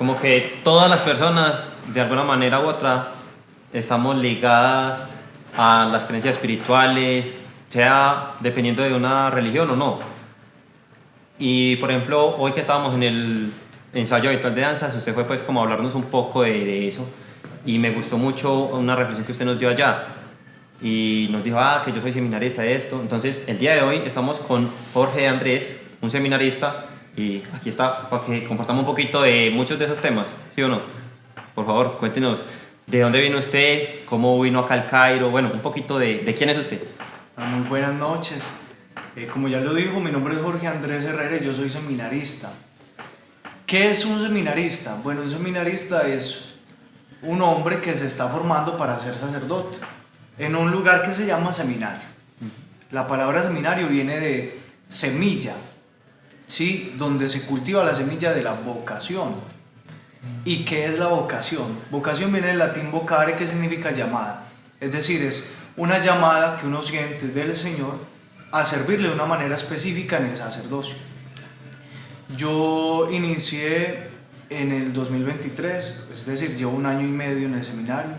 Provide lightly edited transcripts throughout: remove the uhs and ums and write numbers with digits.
como que todas las personas, de alguna manera u otra, estamos ligadas a las creencias espirituales, sea dependiendo de una religión o no. Y por ejemplo, hoy que estábamos en el ensayo habitual de danzas, usted fue pues como a hablarnos un poco de eso, y me gustó mucho una reflexión que usted nos dio allá, y nos dijo, que yo soy seminarista de esto. Entonces el día de hoy estamos con Jorge Andrés, un seminarista, y aquí está para que compartamos un poquito de muchos de esos temas, ¿sí o no? Por favor, cuéntenos de dónde vino usted, cómo vino acá al Cairo, bueno, un poquito de quién es usted. Muy buenas noches. Como ya lo dijo, mi nombre es Jorge Andrés Herrera y yo soy seminarista. ¿Qué es un seminarista? Bueno, un seminarista es un hombre que se está formando para ser sacerdote en un lugar que se llama seminario. La palabra seminario viene de semilla, ¿sí? Donde se cultiva la semilla de la vocación. ¿Y qué es la vocación? Vocación viene del latín vocare, que significa llamada. Es decir, es una llamada que uno siente del Señor a servirle de una manera específica en el sacerdocio. Yo inicié en el 2023, es decir, llevo 1 año y medio en el seminario.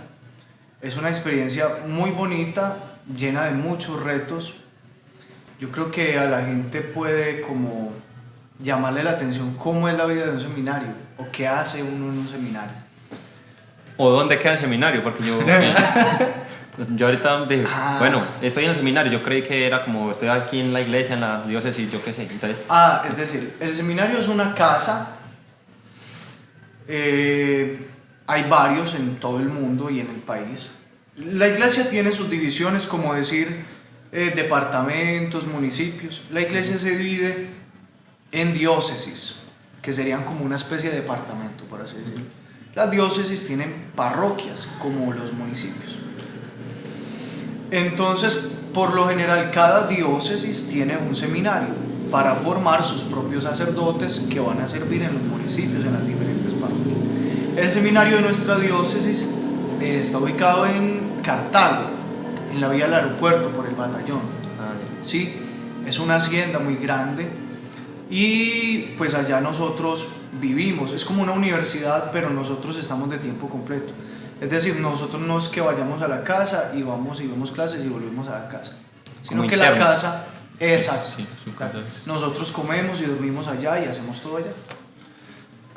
Es una experiencia muy bonita, llena de muchos retos. Yo creo que a la gente puede como llamarle la atención cómo es la vida de un seminario o qué hace uno en un seminario. ¿O dónde queda el seminario? Porque yo ahorita dije, bueno, estoy en el seminario, yo creí que era como estoy aquí en la iglesia, en la diócesis, yo qué sé. Entonces... es decir, el seminario es una casa, hay varios en todo el mundo y en el país. La iglesia tiene sus divisiones, como decir, departamentos, municipios. La iglesia se divide en diócesis, que serían como una especie de departamento, por así decirlo. Las diócesis tienen parroquias, como los municipios. Entonces, por lo general, cada diócesis tiene un seminario para formar sus propios sacerdotes que van a servir en los municipios, en las diferentes parroquias. El seminario de nuestra diócesis está ubicado en Cartago, en la vía del aeropuerto, por el batallón. Sí, es una hacienda muy grande y pues allá nosotros vivimos. Es como una universidad, pero nosotros estamos de tiempo completo. Es decir, nosotros no es que vayamos a la casa y vamos y vemos clases y volvemos a la casa, sino que la casa, exacto, sí, su casa es... nosotros comemos y dormimos allá y hacemos todo allá.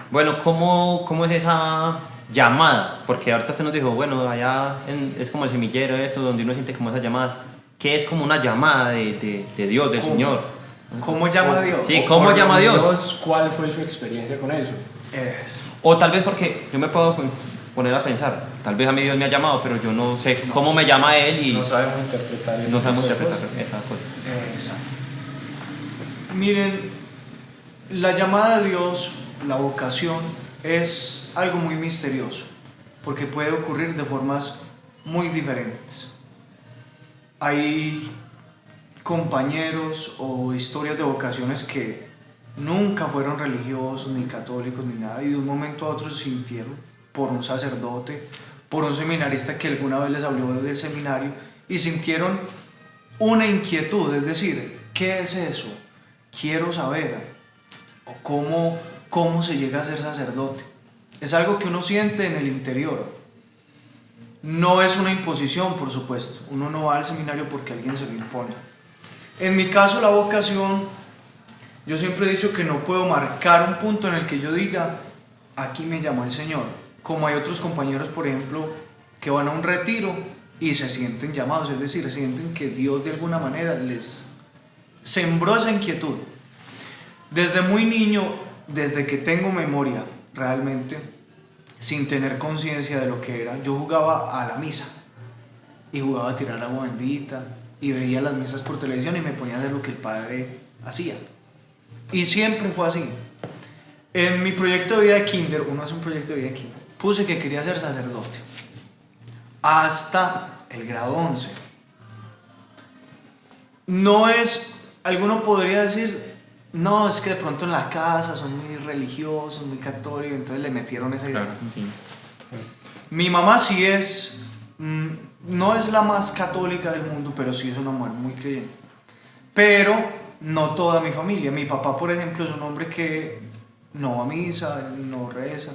Bueno, ¿cómo es esa llamada? Porque ahorita usted nos dijo, bueno, allá es como el semillero, esto, donde uno siente como esas llamadas. ¿Qué es como una llamada de Dios, del Señor? ¿Cómo llama a Dios? Sí, ¿cómo llama a Dios? ¿Cuál fue su experiencia con eso? O tal vez porque yo me puedo poner a pensar, tal vez a mí Dios me ha llamado, pero yo no sé cómo me llama Él y no sabemos interpretar eso. No sabemos interpretar esa cosa. Exacto. Miren, la llamada de Dios, la vocación, es algo muy misterioso, porque puede ocurrir de formas muy diferentes. Hay compañeros o historias de vocaciones que nunca fueron religiosos, ni católicos, ni nada, y de un momento a otro se sintieron por un sacerdote, por un seminarista que alguna vez les habló del seminario, y sintieron una inquietud, es decir, ¿qué es eso? Quiero saber, o cómo se llega a ser sacerdote. Es algo que uno siente en el interior. No es una imposición, por supuesto. Uno no va al seminario porque alguien se lo impone. En mi caso, la vocación, yo siempre he dicho que no puedo marcar un punto en el que yo diga, aquí me llamó el Señor. Como hay otros compañeros, por ejemplo, que van a un retiro y se sienten llamados, es decir, sienten que Dios de alguna manera les sembró esa inquietud. Desde muy niño, desde que tengo memoria, realmente, sin tener conciencia de lo que era, yo jugaba a la misa y jugaba a tirar agua bendita y veía las misas por televisión y me ponía a hacer lo que el padre hacía. Y siempre fue así. En mi proyecto de vida de kinder, uno hace un proyecto de vida de kinder, puse que quería ser sacerdote hasta el grado 11. No es, alguno podría decir, no, es que de pronto en la casa son muy religiosos, muy católicos, entonces le metieron esa idea. Claro, sí. Mi mamá sí es, no es la más católica del mundo, pero sí es una mujer muy creyente. Pero no toda mi familia. Mi papá, por ejemplo, es un hombre que no va a misa, no reza,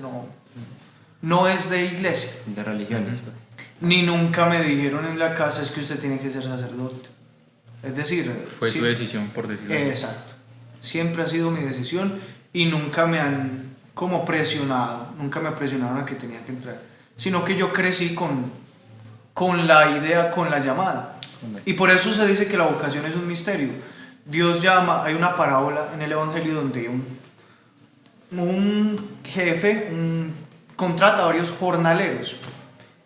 no es de iglesia. De religiones. Pues. Ni nunca me dijeron en la casa es que usted tiene que ser sacerdote. Es decir, Fue su decisión, por decirlo así. Exacto. Siempre ha sido mi decisión y nunca me han como presionado, nunca me presionaron a que tenía que entrar, sino que yo crecí con la idea, con la llamada. Y por eso se dice que la vocación es un misterio. Dios llama, hay una parábola en el Evangelio donde un jefe contrata a varios jornaleros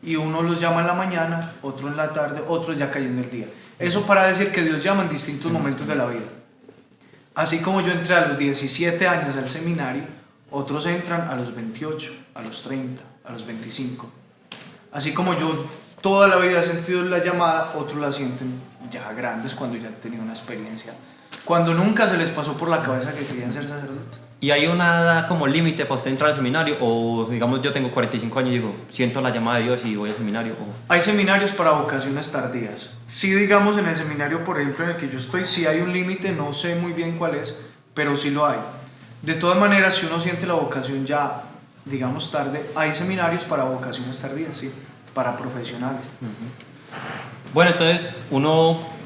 y uno los llama en la mañana, otro en la tarde, otro ya cayendo el día. Eso para decir que Dios llama en distintos momentos de la vida. Así como yo entré a los 17 años al seminario, otros entran a los 28, a los 30, a los 25. Así como yo toda la vida he sentido la llamada, otros la sienten ya grandes cuando ya han tenido una experiencia, cuando nunca se les pasó por la cabeza que querían ser sacerdotes. ¿Y hay una edad como límite para usted entrar al seminario? O digamos yo tengo 45 años y digo, siento la llamada de Dios y voy al seminario. O... Hay seminarios para vocaciones tardías. Sí, digamos en el seminario, por ejemplo, en el que yo estoy, sí hay un límite, no sé muy bien cuál es, pero sí lo hay. De todas maneras, si uno siente la vocación ya, digamos, tarde, hay seminarios para vocaciones tardías, sí, para profesionales. Bueno, entonces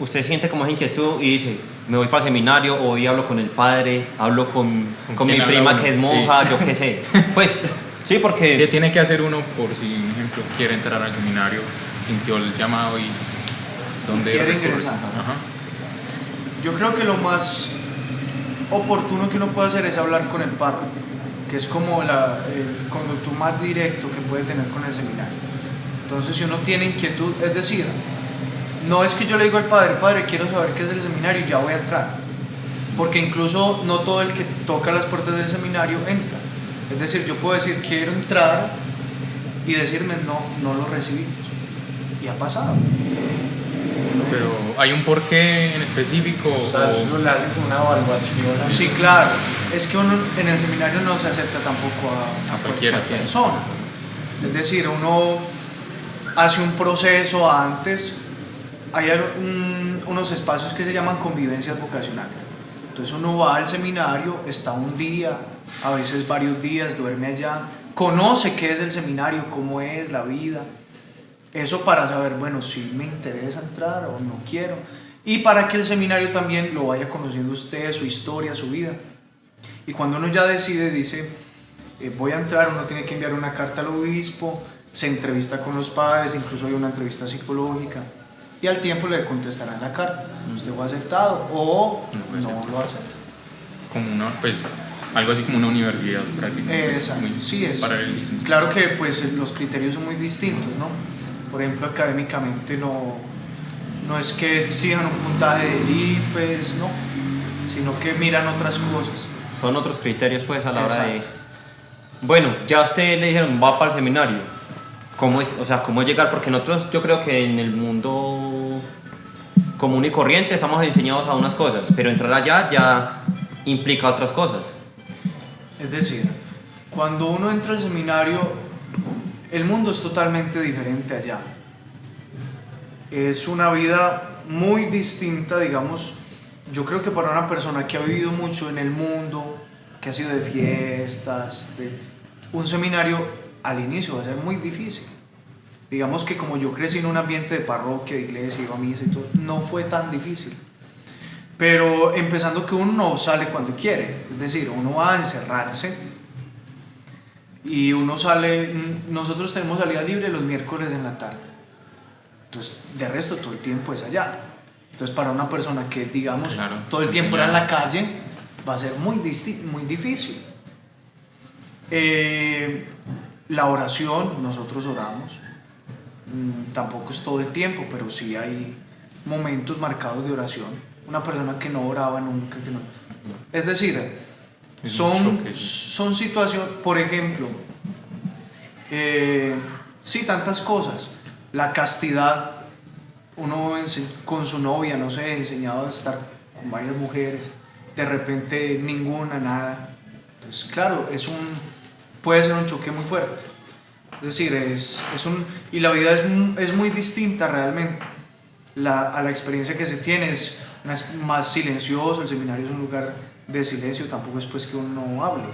usted siente como esa inquietud y dice, me voy para el seminario, hoy hablo con el padre, hablo con mi prima que es monja, sí. Yo qué sé. Pues, sí, porque... ¿Qué tiene que hacer uno por si, por ejemplo, quiere entrar al seminario, sintió el llamado y dónde quiere ingresar? Ajá. Yo creo que lo más oportuno que uno puede hacer es hablar con el párroco, que es como el conducto más directo que puede tener con el seminario. Entonces, si uno tiene inquietud, es decir, no es que yo le digo al padre, quiero saber qué es el seminario y ya voy a entrar, porque incluso no todo el que toca las puertas del seminario entra. Es decir, yo puedo decir quiero entrar y decirme no lo recibimos, y ha pasado. Pero hay un porqué en específico. O sea, eso le hace como una evaluación. Sí, claro, es que uno en el seminario no se acepta tampoco a cualquier persona. Es decir, uno hace un proceso antes. Hay unos espacios que se llaman convivencias vocacionales. Entonces uno va al seminario, está un día, a veces varios días, duerme allá, conoce qué es el seminario, cómo es la vida. Eso para saber, bueno, si me interesa entrar o no quiero. Y para que el seminario también lo vaya conociendo usted, su historia, su vida. Y cuando uno ya decide, dice, voy a entrar, uno tiene que enviar una carta al obispo, se entrevista con los padres, incluso hay una entrevista psicológica. Y al tiempo le contestarán la carta. Usted lo ha aceptado o no lo acepta. Como pues algo así como una universidad prácticamente. Exacto, sí es. Para claro que pues los criterios son muy distintos, ¿no? Por ejemplo, académicamente no es que exijan un puntaje del IFES, ¿no? Sino que miran otras cosas. Son otros criterios pues a la hora de... Bueno, ya a usted le dijeron, va para el seminario. ¿Cómo es, o sea, cómo llegar? Porque nosotros, yo creo que en el mundo común y corriente estamos enseñados a unas cosas, pero entrar allá ya implica otras cosas. Es decir, cuando uno entra al seminario, el mundo es totalmente diferente allá. Es una vida muy distinta, digamos, yo creo que para una persona que ha vivido mucho en el mundo, que ha sido de fiestas, un seminario al inicio va a ser muy difícil. Digamos que como yo crecí en un ambiente de parroquia, de iglesia, iba a misa y todo, no fue tan difícil. Pero empezando que uno no sale cuando quiere, es decir, uno va a encerrarse y uno sale, nosotros tenemos salida libre los miércoles en la tarde. Entonces, de resto todo el tiempo es allá. Entonces, para una persona que, digamos, claro, todo el tiempo era en la calle, va a ser muy difícil. La oración, nosotros oramos, tampoco es todo el tiempo, pero sí hay momentos marcados de oración. Una persona que no oraba nunca, que no. Es decir, son situaciones, por ejemplo, sí, tantas cosas. La castidad, uno con su novia, no sé, enseñado a estar con varias mujeres, de repente ninguna, nada. Entonces, claro, puede ser un choque muy fuerte. Es decir, y la vida es muy distinta realmente a la experiencia que se tiene. Es más silencioso, el seminario es un lugar de silencio, tampoco es pues que uno no hable.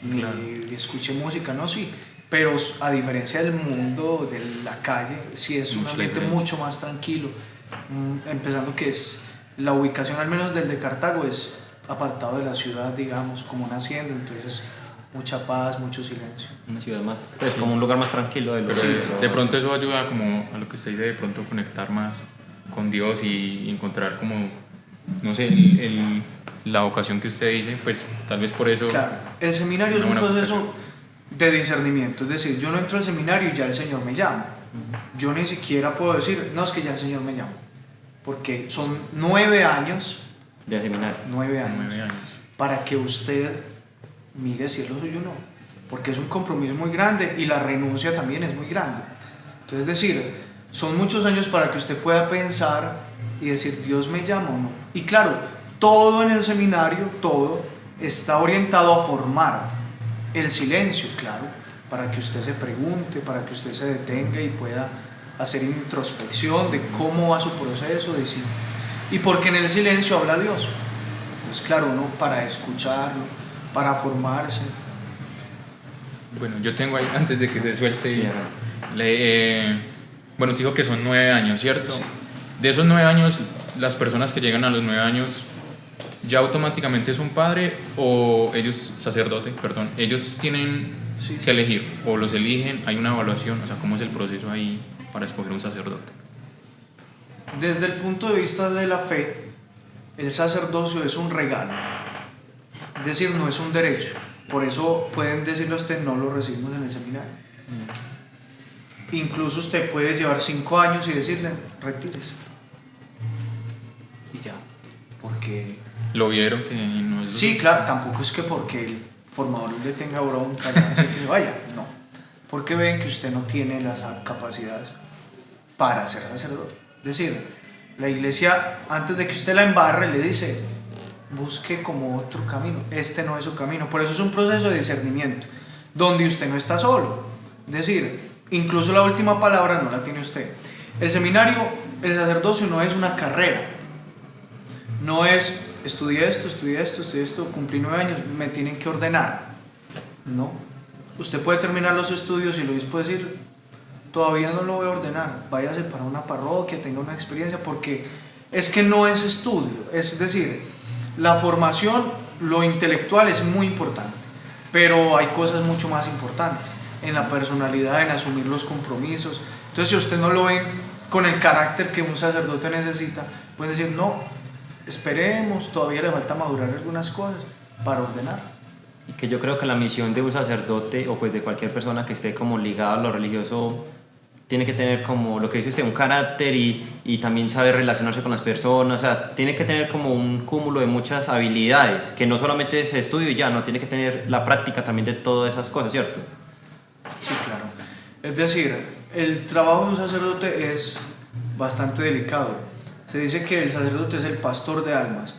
ni Claro. escuche música, no, sí. Pero a diferencia del mundo de la calle, sí es un Mucha ambiente diferencia. mucho más tranquilo. Empezando que es la ubicación, al menos del de Cartago, es apartado de la ciudad, digamos, como una hacienda, entonces mucha paz, mucho silencio. Una ciudad más, pues como un lugar más tranquilo de lo Pero que- de pronto eso ayuda como a lo que usted dice, de pronto conectar más con Dios y encontrar como, no sé, la vocación que usted dice, pues tal vez por eso... Claro, el seminario es Una un buena proceso de discernimiento, es decir, yo no entro al seminario y ya el Señor me llama. Yo ni siquiera puedo decir, no, es que ya el Señor me llama, porque son 9 años, de seminario. 9 años, 9 años. para que usted mire si es lo suyo o no, porque es un compromiso muy grande y la renuncia también es muy grande. Entonces, es decir, son muchos años para que usted pueda pensar y decir, Dios me llama o no. Y claro, todo en el seminario, todo está orientado a formar el silencio, claro, para que usted se pregunte, para que usted se detenga y pueda hacer introspección de cómo va su proceso, de sí. Y porque en el silencio habla Dios. Entonces, claro, uno para escucharlo, para formarse. Bueno, yo tengo ahí, antes de que se suelte, Sí, bueno, se dijo que son 9 años, ¿cierto? Sí. De esos 9 años, las personas que llegan a los 9 años, ¿ya automáticamente es un padre o ellos, sacerdote, perdón, ellos tienen Sí, que elegir o los eligen, hay una evaluación, o sea, ¿cómo es el proceso ahí para escoger un sacerdote? Desde el punto de vista de la fe, el sacerdocio es un regalo, es decir, no es un derecho. Por eso pueden decirle a usted, no lo recibimos en el seminario. Incluso usted puede llevar 5 años y decirle, retírese. Y ya, porque... ¿Lo vieron que no es? Sí, claro, tampoco es que porque el formador le tenga bronca, le hace que se vaya, no. Porque ven que usted no tiene las capacidades para ser sacerdote. Es decir, la iglesia, antes de que usted la embarre, le dice, busque como otro camino, este no es su camino. Por eso es un proceso de discernimiento, donde usted no está solo. Es decir, incluso la última palabra no la tiene usted. El seminario, el sacerdocio no es una carrera, no es estudié esto, cumplí 9 años, me tienen que ordenar. No, usted puede terminar los estudios y luego puede decir, todavía no lo voy a ordenar, váyase para una parroquia, tenga una experiencia, porque es que no es estudio, es decir, la formación, lo intelectual es muy importante, pero hay cosas mucho más importantes, en la personalidad, en asumir los compromisos. Entonces, si usted no lo ve con el carácter que un sacerdote necesita, puede decir, no, esperemos, todavía le falta madurar algunas cosas para ordenar. Y que yo creo que la misión de un sacerdote o pues de cualquier persona que esté como ligada a lo religioso tiene que tener como lo que dice usted, un carácter y también saber relacionarse con las personas, o sea, tiene que tener como un cúmulo de muchas habilidades, que no solamente es estudio y ya, no, tiene que tener la práctica también de todas esas cosas, ¿cierto? Sí, claro. Es decir, el trabajo de un sacerdote es bastante delicado. Se dice que el sacerdote es el pastor de almas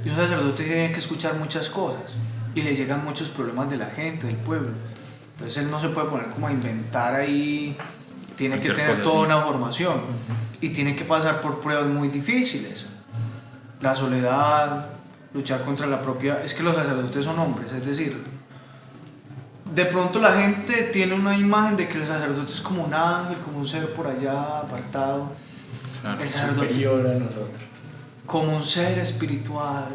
y un sacerdote tiene que escuchar muchas cosas y le llegan muchos problemas de la gente, del pueblo. Entonces él no se puede poner como a inventar ahí, tiene que tener toda una formación y tiene que pasar por pruebas muy difíciles. La soledad, luchar contra la propia... Es que los sacerdotes son hombres, es decir, de pronto la gente tiene una imagen de que el sacerdote es como un ángel, como un ser por allá apartado. Claro. El sacerdote Superior a nosotros. como un ser espiritual.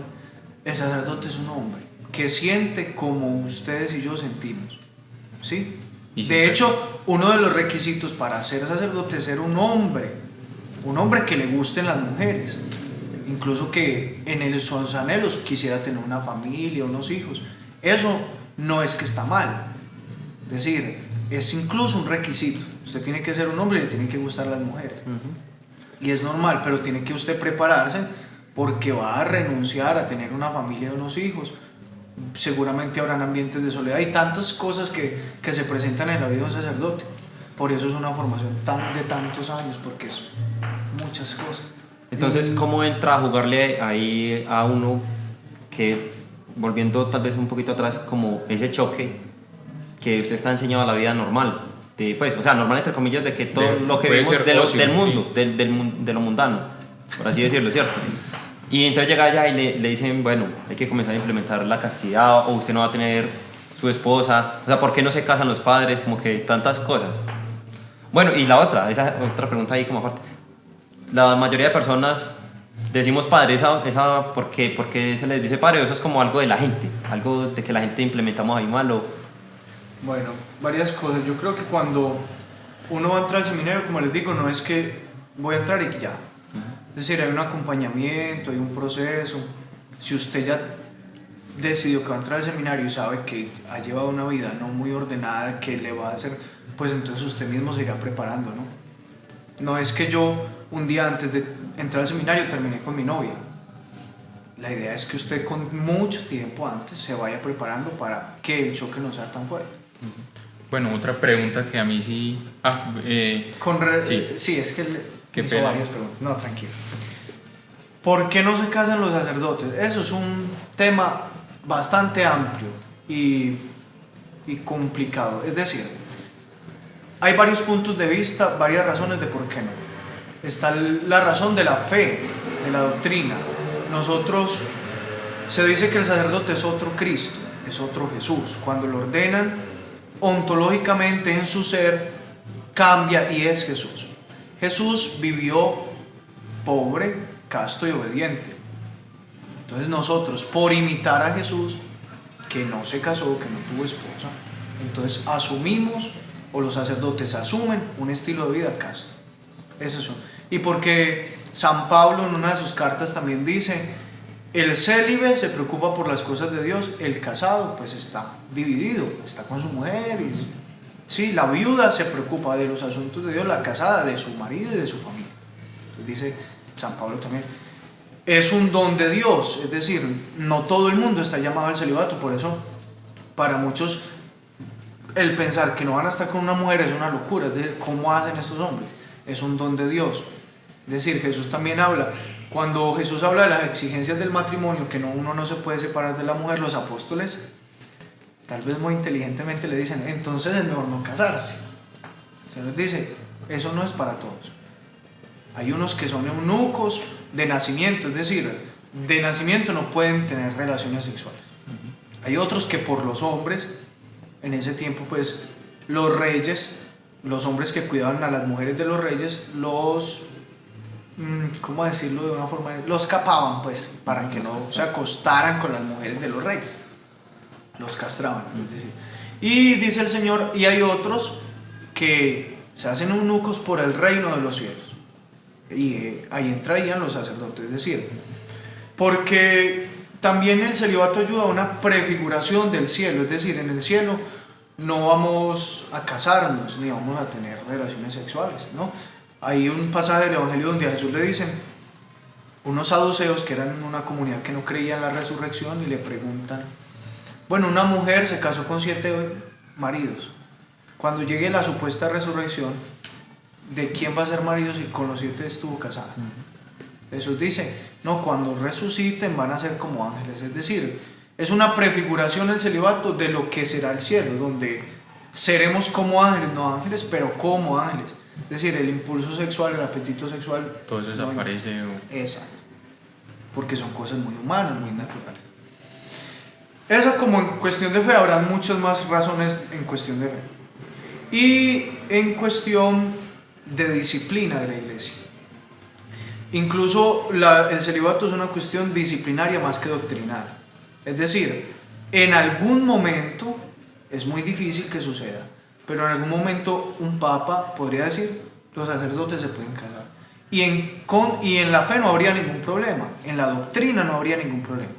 El sacerdote es un hombre que siente como ustedes y yo sentimos, ¿sí? Y De hecho, uno de los requisitos para ser sacerdote es ser un hombre que le gusten las mujeres, incluso que en sus anhelos quisiera tener una familia, unos hijos. Eso no es que está mal, es decir, es incluso un requisito. Usted tiene que ser un hombre y le tienen que gustar las mujeres. Y es normal, pero tiene que usted prepararse porque va a renunciar a tener una familia y unos hijos. Seguramente habrán ambientes de soledad y tantas cosas que se presentan en la vida de un sacerdote. Por eso es una formación de tantos años, porque es muchas cosas. Entonces, ¿cómo entra a jugarle ahí a uno que, volviendo tal vez un poquito atrás, como ese choque que usted está enseñado a la vida normal? Pues, o sea, normal entre comillas, de que todo lo que puede vemos ser de ocio, del mundo, sí. de lo mundano, por así decirlo, ¿cierto? Y entonces llega allá y le dicen, bueno, hay que comenzar a implementar la castidad o usted no va a tener tu esposa, o sea, ¿por qué no se casan los padres? Como que tantas cosas. Bueno, y la otra, esa otra pregunta ahí como aparte. La mayoría de personas decimos padre, ¿por qué se les dice padre? Eso es como algo de la gente, algo de que la gente implementamos ahí malo. Bueno, varias cosas. Yo creo que cuando uno va a entrar al seminario, como les digo, no es que voy a entrar y ya. Es decir, hay un acompañamiento, hay un proceso. Si usted ya decidió que va a entrar al seminario y sabe que ha llevado una vida no muy ordenada, que le va a hacer, pues entonces usted mismo se irá preparando, ¿no? No es que yo un día antes de entrar al seminario terminé con mi novia. La idea es que usted con mucho tiempo antes se vaya preparando para que el choque no sea tan fuerte. Bueno, otra pregunta que a mí sí... Sí, es que Qué hizo pena. varias preguntas. No, tranquilo. ¿Por qué no se casan los sacerdotes? Eso es un tema bastante amplio y complicado. Es decir, hay varios puntos de vista, varias razones de por qué no. Está la razón de la fe, de la doctrina. Nosotros, se dice que el sacerdote es otro Cristo, es otro Jesús. Cuando lo ordenan, ontológicamente en su ser, cambia y es Jesús. Jesús vivió pobre, casto y obediente. Entonces nosotros, por imitar a Jesús, que no se casó, que no tuvo esposa, entonces asumimos, o los sacerdotes asumen, un estilo de vida casto. Es eso. Y porque San Pablo en una de sus cartas también dice, el célibe se preocupa por las cosas de Dios, el casado pues está dividido, está con su mujer. Sí, la viuda se preocupa de los asuntos de Dios, la casada de su marido y de su familia. Entonces dice San Pablo también, es un don de Dios, es decir, no todo el mundo está llamado al celibato. Por eso para muchos el pensar que no van a estar con una mujer es una locura. Es decir, ¿cómo hacen estos hombres? Es un don de Dios. Es decir, Jesús también habla, cuando Jesús habla de las exigencias del matrimonio, que uno no se puede separar de la mujer, los apóstoles tal vez muy inteligentemente le dicen, entonces es mejor no casarse. Se les dice, eso no es para todos. Hay unos que son eunucos de nacimiento, es decir, de nacimiento no pueden tener relaciones sexuales. Hay otros que por los hombres, en ese tiempo pues los reyes, los hombres que cuidaban a las mujeres de los reyes, ¿cómo decirlo de una forma? Los capaban pues, para que no se acostaran con las mujeres de los reyes. Los castraban, es decir. Y dice el Señor, y hay otros que se hacen eunucos por el reino de los cielos. Y ahí entrarían los sacerdotes, es decir, porque también el celibato ayuda a una prefiguración del cielo, es decir, en el cielo no vamos a casarnos ni vamos a tener relaciones sexuales, ¿no? Hay un pasaje del Evangelio donde a Jesús le dicen unos saduceos que eran una comunidad que no creía en la resurrección y le preguntan, bueno, una mujer se casó con 7 maridos, cuando llegue la supuesta resurrección, ¿de quién va a ser marido si con los 7 estuvo casada? Jesús dice, no, cuando resuciten van a ser como ángeles, es decir, es una prefiguración el celibato de lo que será el cielo, donde seremos como ángeles, no ángeles, pero como ángeles. Es decir, el impulso sexual, el apetito sexual, todo eso desaparece. Exacto, porque son cosas muy humanas, muy naturales. Esa como en cuestión de fe, habrá muchas más razones en cuestión de fe. Y en cuestión de disciplina de la iglesia. Incluso el celibato es una cuestión disciplinaria más que doctrinal. Es decir, en algún momento, es muy difícil que suceda, pero en algún momento un papa podría decir, los sacerdotes se pueden casar. Y en la fe no habría ningún problema, en la doctrina no habría ningún problema.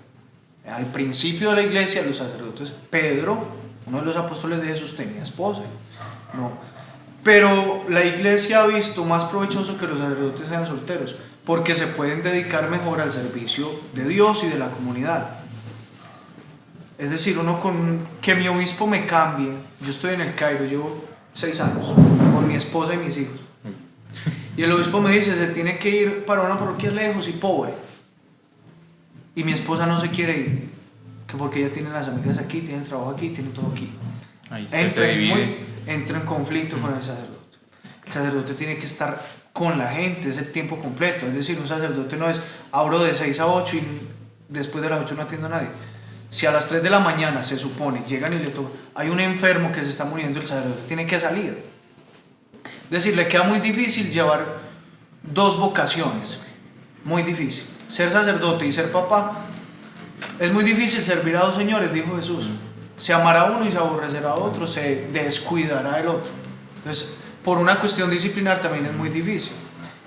Al principio de la iglesia, los sacerdotes, Pedro, uno de los apóstoles de Jesús, tenía esposa. No. Pero la iglesia ha visto más provechoso que los sacerdotes sean solteros, porque se pueden dedicar mejor al servicio de Dios y de la comunidad. Es decir, que mi obispo me cambie. Yo estoy en el Cairo, llevo 6 años con mi esposa y mis hijos. Y el obispo me dice, se tiene que ir para una parroquia lejos y pobre. Y mi esposa no se quiere ir, que porque ella tiene las amigas aquí, tiene el trabajo aquí, tiene todo aquí. Ahí se divide. Entra en conflicto con el sacerdote. El sacerdote tiene que estar con la gente, es el tiempo completo. Es decir, un sacerdote no es abro de 6 a 8 y después de las 8 no atiendo a nadie. Si a las 3 de la mañana se supone, llegan y le tocan, hay un enfermo que se está muriendo, el sacerdote tiene que salir. Es decir, le queda muy difícil llevar dos vocaciones, muy difícil. Ser sacerdote y ser papá, es muy difícil servir a dos señores, dijo Jesús. Se amará uno y se aborrecerá a otro, se descuidará el otro. Entonces, por una cuestión disciplinar también es muy difícil.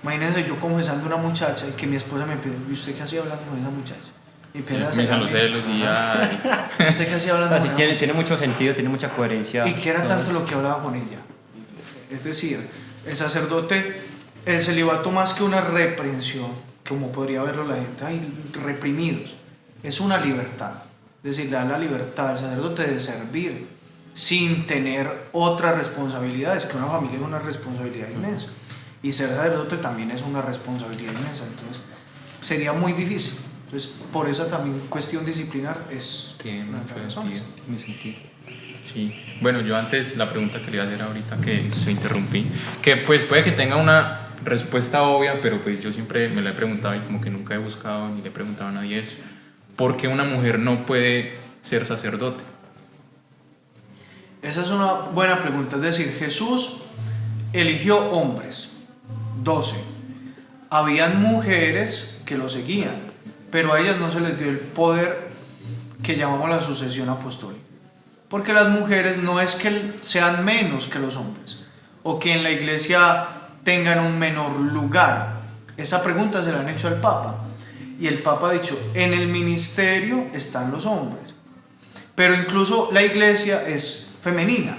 Imagínense yo confesando a una muchacha y que mi esposa me pide, ¿y usted qué hacía hablando con esa muchacha? Y comienzan los celos y ya. ¿Usted qué hacía hablando Así con ella? tiene mucho sentido, tiene mucha coherencia. ¿Y qué era todo tanto eso. lo que hablaba con ella? Es decir, el sacerdote, el celibato más que una reprensión, como podría verlo la gente, ay, reprimidos, es una libertad. Es decir, le da la libertad al sacerdote de servir sin tener otras responsabilidades, que una familia es una responsabilidad inmensa. Y ser sacerdote también es una responsabilidad inmensa, entonces sería muy difícil. Entonces, por esa también cuestión disciplinar es Tiene una mucho razón. sentido. Mi sentido. Sí. Bueno, yo antes la pregunta que le iba a hacer ahorita que se interrumpí, que pues puede que tenga una respuesta obvia, pero pues yo siempre me la he preguntado y como que nunca he buscado ni le he preguntado a nadie es ¿por qué una mujer no puede ser sacerdote? Esa es una buena pregunta. Es decir, Jesús eligió hombres, 12. Habían mujeres que lo seguían, pero a ellas no se les dio el poder que llamamos la sucesión apostólica. Porque las mujeres no es que sean menos que los hombres o que en la iglesia tengan un menor lugar. Esa pregunta se la han hecho al Papa. Y el Papa ha dicho, en el ministerio están los hombres. Pero incluso la iglesia es femenina,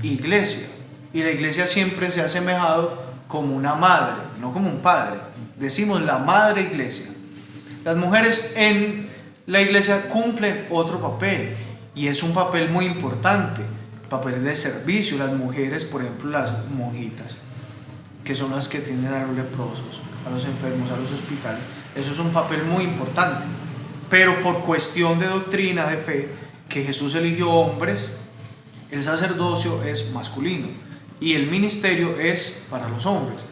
iglesia. Y la iglesia siempre se ha asemejado como una madre, no como un padre. Decimos la madre iglesia. Las mujeres en la iglesia cumplen otro papel. Y es un papel muy importante, el papel de servicio. Las mujeres, por ejemplo, las monjitas, que son las que atienden a los leprosos, a los enfermos, a los hospitales, eso es un papel muy importante. Pero por cuestión de doctrina, de fe, que Jesús eligió hombres, el sacerdocio es masculino y el ministerio es para los hombres.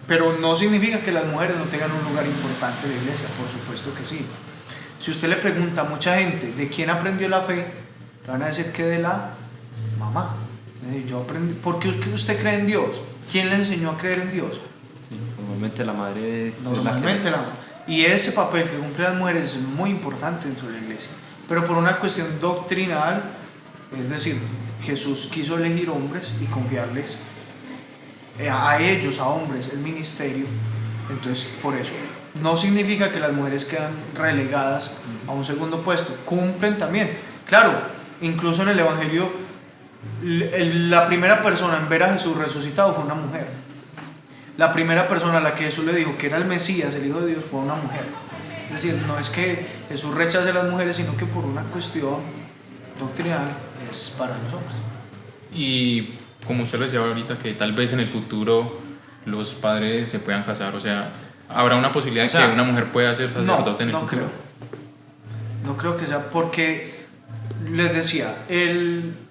Pero no significa que las mujeres no tengan un lugar importante en la iglesia, por supuesto que sí. Si usted le pregunta a mucha gente de quién aprendió la fe, le van a decir que de la mamá. Yo aprendí. ¿Por qué usted cree en Dios? ¿Quién le enseñó a creer en Dios? Normalmente la madre Normalmente la mamá. Y ese papel que cumplen las mujeres es muy importante dentro de la iglesia. Pero por una cuestión doctrinal, es decir, Jesús quiso elegir hombres y confiarles a ellos, a hombres, el ministerio. Entonces, por eso, no significa que las mujeres quedan relegadas a un segundo puesto. Cumplen también. Claro, incluso en el Evangelio, la primera persona en ver a Jesús resucitado fue una mujer. La primera persona a la que Jesús le dijo que era el Mesías, el Hijo de Dios, fue una mujer. Es decir, no es que Jesús rechace a las mujeres, sino que por una cuestión doctrinal es para los hombres. Y como usted lo decía ahorita, que tal vez en el futuro los padres se puedan casar, o sea, ¿habrá una posibilidad de que una mujer pueda ser sacerdote en el futuro? No creo que sea, porque les decía,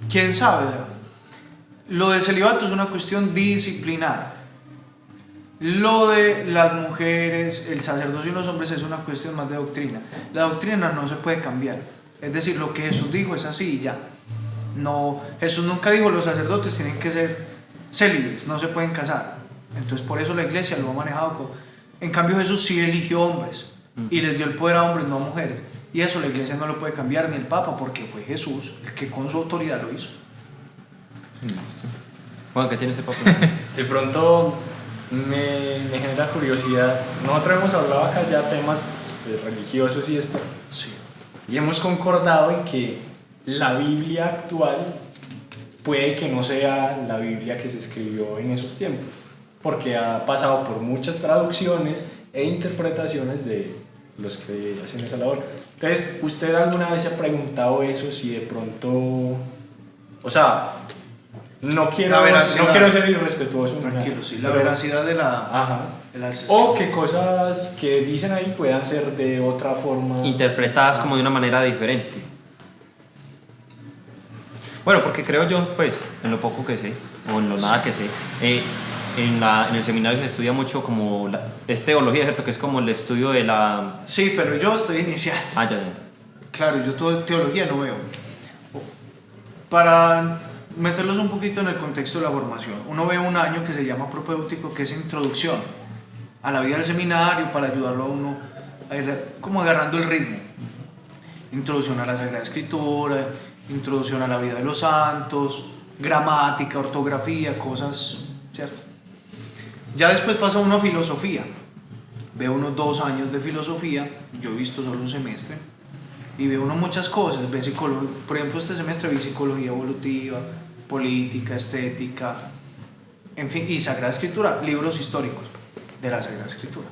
quién sabe, lo del celibato es una cuestión disciplinar. Lo de las mujeres, el sacerdocio y los hombres es una cuestión más de doctrina. La doctrina no se puede cambiar. Es decir, lo que Jesús dijo es así y ya. No, Jesús nunca dijo los sacerdotes tienen que ser célibes, no se pueden casar. Entonces por eso la iglesia lo ha manejado. En cambio Jesús sí eligió hombres y les dio el poder a hombres, no a mujeres. Y eso la iglesia no lo puede cambiar, ni el Papa, porque fue Jesús el que con su autoridad lo hizo. Juan, ¿qué tiene ese papel? De pronto me genera curiosidad. Nosotros hemos hablado acá ya temas religiosos y esto. Sí. Y hemos concordado en que la Biblia actual puede que no sea la Biblia que se escribió en esos tiempos, porque ha pasado por muchas traducciones e interpretaciones de los que hacen esa labor. Entonces, ¿usted alguna vez se ha preguntado eso? Si de pronto, o sea, no quiero ser irrespetuoso. Tranquilo, sí, la veracidad de la... Ajá. de las... O que cosas que dicen ahí puedan ser de otra forma. Interpretadas como de una manera diferente. Bueno, porque creo yo, pues, en lo poco que sé, o en lo nada que sé, en el seminario se estudia mucho como es teología, ¿cierto? Que es como el estudio de la... Sí, pero yo estoy inicial. Ah, ya. claro, yo teología no veo. Para meterlos un poquito en el contexto de la formación, uno ve un año que se llama propéutico, que es introducción a la vida del seminario, para ayudarlo a uno a ir como agarrando el ritmo. Introducción a la Sagrada Escritura, introducción a la vida de los santos, gramática, ortografía, cosas, ¿cierto? Ya después pasa uno a filosofía. Veo unos 2 años de filosofía, yo he visto solo un semestre, y veo uno muchas cosas. Ve por ejemplo, este semestre vi psicología evolutiva, política, estética, en fin, y Sagrada Escritura, libros históricos de la Sagrada Escritura.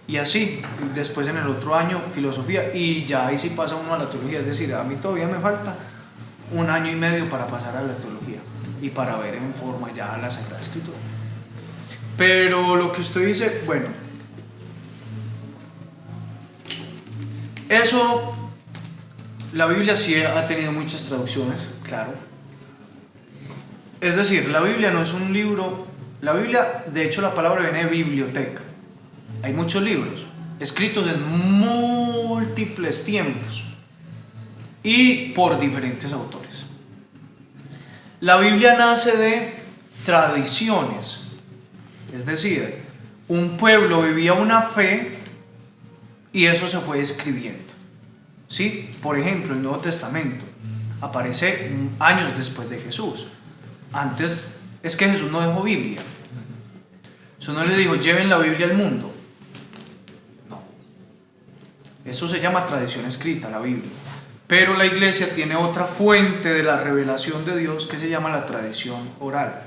Y así, después en el otro año, filosofía, y ya ahí sí pasa uno a la teología. Es decir, a mí todavía me falta 1 año y medio para pasar a la teología y para ver en forma ya la Sagrada Escritura. Pero lo que usted dice, bueno, eso, la Biblia sí ha tenido muchas traducciones, claro. Es decir, la Biblia no es un libro. La Biblia, de hecho, la palabra viene de biblioteca. Hay muchos libros escritos en múltiples tiempos y por diferentes autores. La Biblia nace de tradiciones, es decir, un pueblo vivía una fe y eso se fue escribiendo, ¿sí? Por ejemplo, el Nuevo Testamento aparece años después de Jesús. Antes es que Jesús no dejó Biblia. Jesús no le dijo, lleven la Biblia al mundo. No. Eso se llama tradición escrita, la Biblia. Pero la iglesia tiene otra fuente de la revelación de Dios que se llama la tradición oral.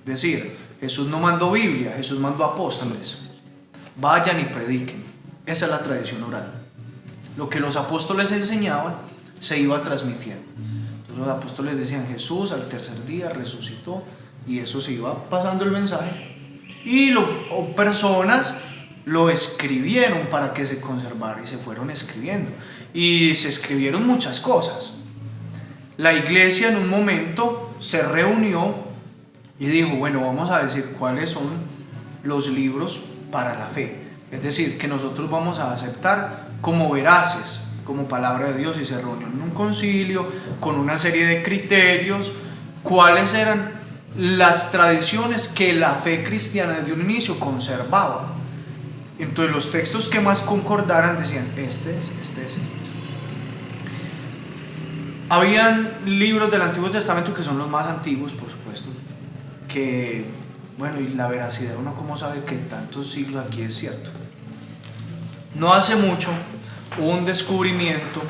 Es decir, Jesús no mandó Biblia, Jesús mandó apóstoles. Vayan y prediquen. Esa es la tradición oral. Lo que los apóstoles enseñaban se iba transmitiendo. Entonces los apóstoles decían, Jesús al tercer día resucitó, y eso se iba pasando el mensaje. Y personas lo escribieron para que se conservara, y se fueron escribiendo. Y se escribieron muchas cosas. La iglesia en un momento se reunió y dijo, bueno, vamos a decir cuáles son los libros para la fe. Es decir, que nosotros vamos a aceptar como veraces, como palabra de Dios, y se reunió en un concilio con una serie de criterios, cuáles eran las tradiciones que la fe cristiana desde un inicio conservaba. Entonces los textos que más concordaran decían, este es. Habían libros del Antiguo Testamento que son los más antiguos, por supuesto, que, bueno, y la veracidad, uno cómo sabe que en tantos siglos aquí es cierto. No hace mucho hubo un descubrimiento,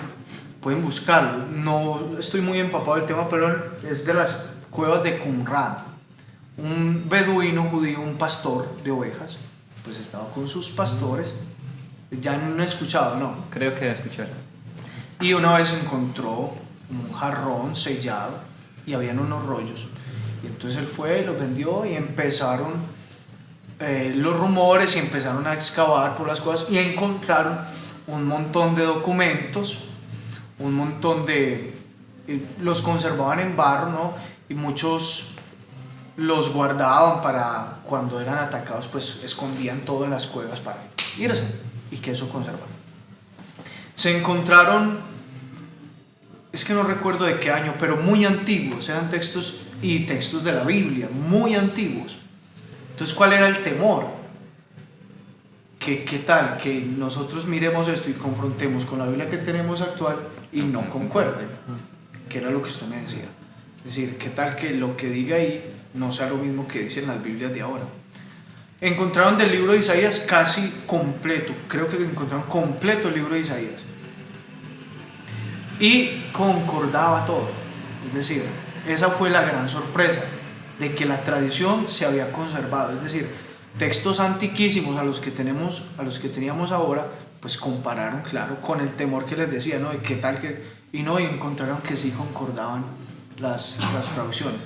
pueden buscarlo, no estoy muy empapado del tema, pero es de las cuevas de Qumran. Un beduino judío, un pastor de ovejas, pues estaba con sus pastores, ya no he escuchado, ¿no? Creo que escuché. Y una vez encontró un jarrón sellado y habían unos rollos, y entonces él fue, los vendió, y empezaron los rumores, y empezaron a excavar por las cosas, y encontraron un montón de documentos, un montón de... los conservaban en barro, ¿no? Y muchos los guardaban para cuando eran atacados, pues escondían todo en las cuevas para irse y que eso conservara. Se encontraron, es que no recuerdo de qué año, pero muy antiguos, eran textos de la Biblia, muy antiguos. Entonces, ¿cuál era el temor? ¿Qué tal que nosotros miremos esto y confrontemos con la Biblia que tenemos actual y no concuerden? Que era lo que usted me decía. Es decir, ¿qué tal que lo que diga ahí no sea lo mismo que dicen las Biblias de ahora? Encontraron del libro de Isaías casi completo, creo que encontraron completo el libro de Isaías, y concordaba todo. Es decir, esa fue la gran sorpresa, de que la tradición se había conservado. Es decir, textos antiquísimos a los que teníamos ahora, pues compararon, claro, con el temor que les decía, ¿no? De qué tal que... y no, y encontraron que sí concordaban las traducciones.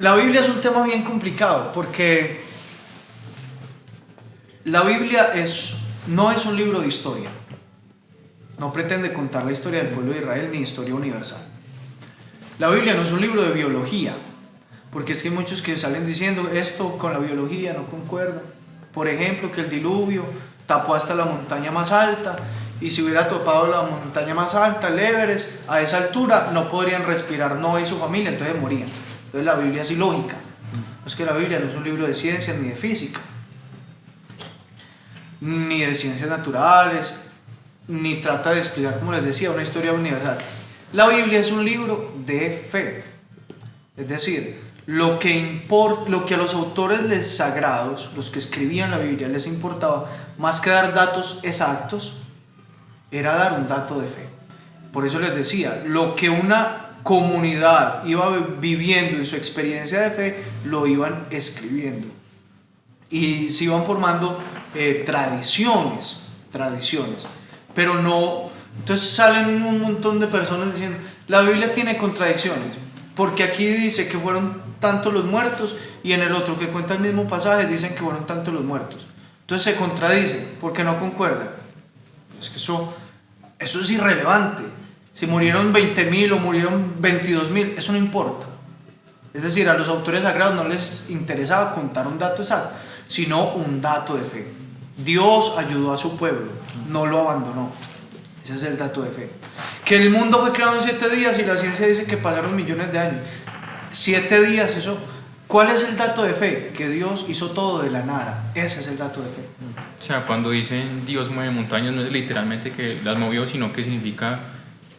La Biblia es un tema bien complicado, porque la Biblia no es un libro de historia, no pretende contar la historia del pueblo de Israel ni historia universal. La Biblia no es un libro de biología, porque es que hay muchos que salen diciendo esto con la biología no concuerda. Por ejemplo, que el diluvio tapó hasta la montaña más alta y si hubiera topado la montaña más alta, el Everest, a esa altura no podrían respirar Noé y su familia, entonces morían. Entonces la Biblia es ilógica. Es que la Biblia no es un libro de ciencias ni de física, ni de ciencias naturales, ni trata de explicar, como les decía, una historia universal. La Biblia es un libro de fe. Es decir, lo que a los autores sagrados, los que escribían la Biblia, les importaba, más que dar datos exactos, era dar un dato de fe. Por eso les decía, lo que una comunidad iba viviendo en su experiencia de fe, lo iban escribiendo. Y se iban formando tradiciones. Pero no... Entonces salen un montón de personas diciendo, la Biblia tiene contradicciones, porque aquí dice que fueron tantos los muertos y en el otro que cuenta el mismo pasaje dicen que fueron tantos los muertos. Entonces se contradice porque no concuerda. Es que eso es irrelevante. Si murieron 20.000 o murieron 22.000, eso no importa. Es decir, a los autores sagrados no les interesaba contar un dato exacto, sino un dato de fe. Dios ayudó a su pueblo, no lo abandonó. Ese es el dato de fe. Que el mundo fue creado en 7 días y la ciencia dice que pasaron millones de años. 7 días, eso. ¿Cuál es el dato de fe? Que Dios hizo todo de la nada. Ese es el dato de fe. O sea, cuando dicen Dios mueve montañas, no es literalmente que las movió, sino que significa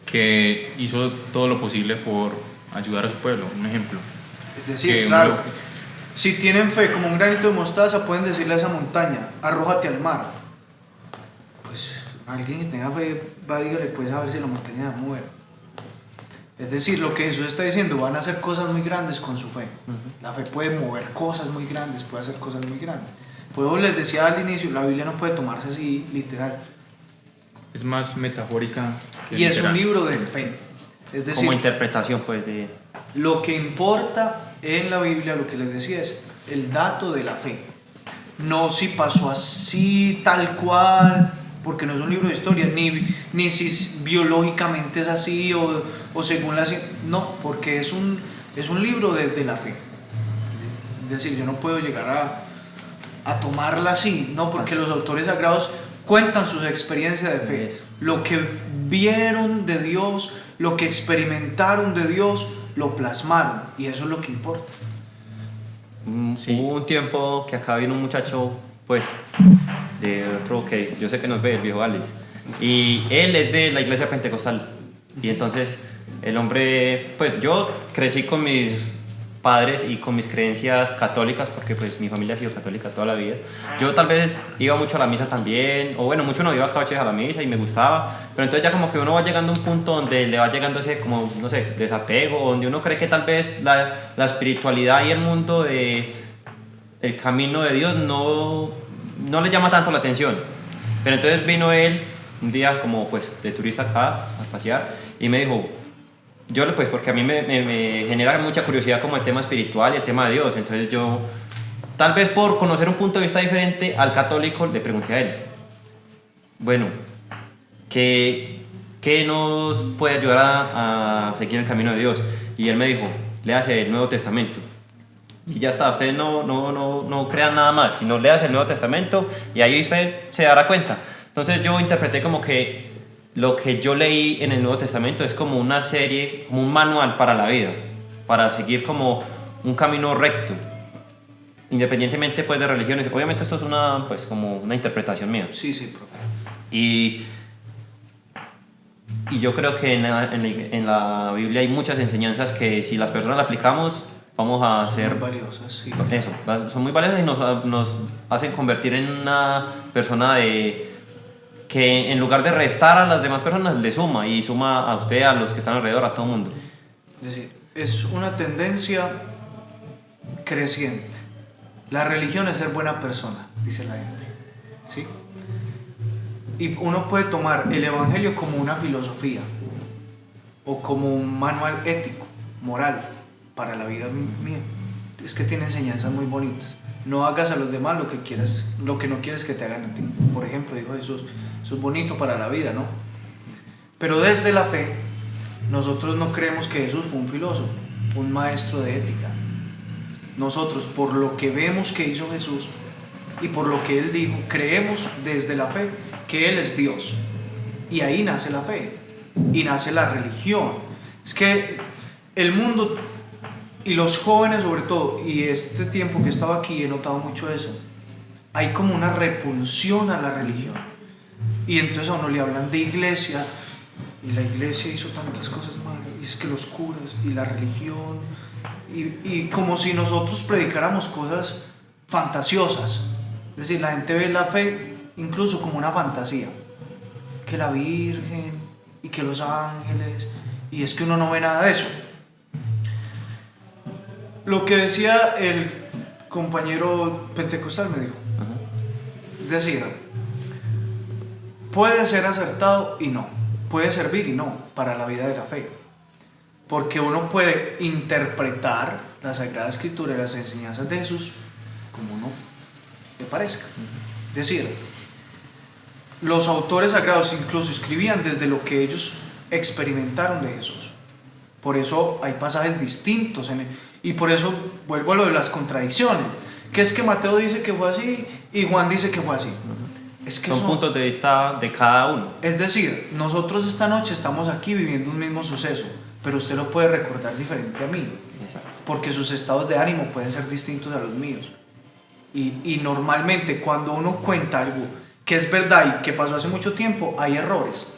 que hizo todo lo posible por ayudar a su pueblo. Un ejemplo. Es decir, claro, si tienen fe como un granito de mostaza, pueden decirle a esa montaña, arrójate al mar. Pues alguien que tenga fe, va, dígale, pues a ver si la montaña se mueve. Es decir, lo que Jesús está diciendo, van a hacer cosas muy grandes con su fe. La fe puede mover cosas muy grandes, puede hacer cosas muy grandes. Por eso les decía al inicio, la Biblia no puede tomarse así literal. Es más metafórica que y literal. Es un libro de fe. Es decir, como interpretación, pues, de... Lo que importa en la Biblia, lo que les decía, es el dato de la fe. No si pasó así, tal cual, porque no es un libro de historia, ni si biológicamente es así o según la ciencia. No, porque es un libro de la fe. Es decir, yo no puedo llegar a tomarla así, no, porque los autores sagrados cuentan sus experiencias de fe. Lo que vieron de Dios, lo que experimentaron de Dios, lo plasmaron, y eso es lo que importa. Sí. Hubo un tiempo que acá vino un muchacho, pues, de otro que yo sé que nos ve, el viejo Alex, y él es de la iglesia pentecostal, y entonces el hombre, pues yo crecí con mis padres y con mis creencias católicas, porque pues mi familia ha sido católica toda la vida. Yo tal vez iba mucho a la misa también, o bueno, mucho no iba cada vez a la misa y me gustaba, pero entonces ya como que uno va llegando a un punto donde le va llegando ese como, no sé, desapego, donde uno cree que tal vez la espiritualidad y el mundo el camino de Dios no le llama tanto la atención. Pero entonces vino él un día como pues de turista acá a pasear y me dijo, yo pues porque a mí me genera mucha curiosidad como el tema espiritual y el tema de Dios, entonces yo tal vez por conocer un punto de vista diferente al católico le pregunté a él, bueno, ¿qué nos puede ayudar a seguir el camino de Dios? Y él me dijo, léase el Nuevo Testamento y ya está, ustedes no crean nada más, sino léase el Nuevo Testamento y ahí se dará cuenta. Entonces yo interpreté como que lo que yo leí en el Nuevo Testamento es como una serie, como un manual para la vida, para seguir como un camino recto, independientemente pues de religiones. Obviamente esto es pues como una interpretación mía. Sí, profe. Y yo creo que en la Biblia hay muchas enseñanzas que si las personas las aplicamos vamos a ser muy valiosas, sí. Eso, son muy valiosas y nos hacen convertir en una persona que en lugar de restar a las demás personas, le suma y suma a usted, a los que están alrededor, a todo el mundo. Es decir, es una tendencia creciente. La religión es ser buena persona, dice la gente, ¿sí? Y uno puede tomar el evangelio como una filosofía o como un manual ético, moral, para la vida mía. Es que tiene enseñanzas muy bonitas. No hagas a los demás lo que no quieres que te hagan a ti. Por ejemplo, dijo Jesús, eso es bonito para la vida, ¿no? Pero desde la fe, nosotros no creemos que Jesús fue un filósofo, un maestro de ética. Nosotros, por lo que vemos que hizo Jesús y por lo que Él dijo, creemos desde la fe que Él es Dios. Y ahí nace la fe y nace la religión. Es que el mundo y los jóvenes sobre todo, y este tiempo que he estado aquí he notado mucho eso, hay como una repulsión a la religión. Y entonces a uno le hablan de iglesia, y la iglesia hizo tantas cosas malas, y es que los curas y la religión, y como si nosotros predicáramos cosas fantasiosas. Es decir, la gente ve la fe incluso como una fantasía, que la Virgen y que los ángeles, y es que uno no ve nada de eso. Lo que decía el compañero pentecostal me dijo, decía, puede ser acertado y no, puede servir y no para la vida de la fe, porque uno puede interpretar la Sagrada Escritura y las enseñanzas de Jesús como uno le parezca. Es decir, los autores sagrados incluso escribían desde lo que ellos experimentaron de Jesús. Por eso hay pasajes distintos y por eso vuelvo a lo de las contradicciones, que es que Mateo dice que fue así y Juan dice que fue así. Es que son puntos de vista de cada uno. Es decir, nosotros esta noche estamos aquí viviendo un mismo suceso, pero usted lo puede recordar diferente a mí. Exacto. Porque sus estados de ánimo pueden ser distintos a los míos. Y normalmente cuando uno cuenta algo que es verdad y que pasó hace mucho tiempo, hay errores.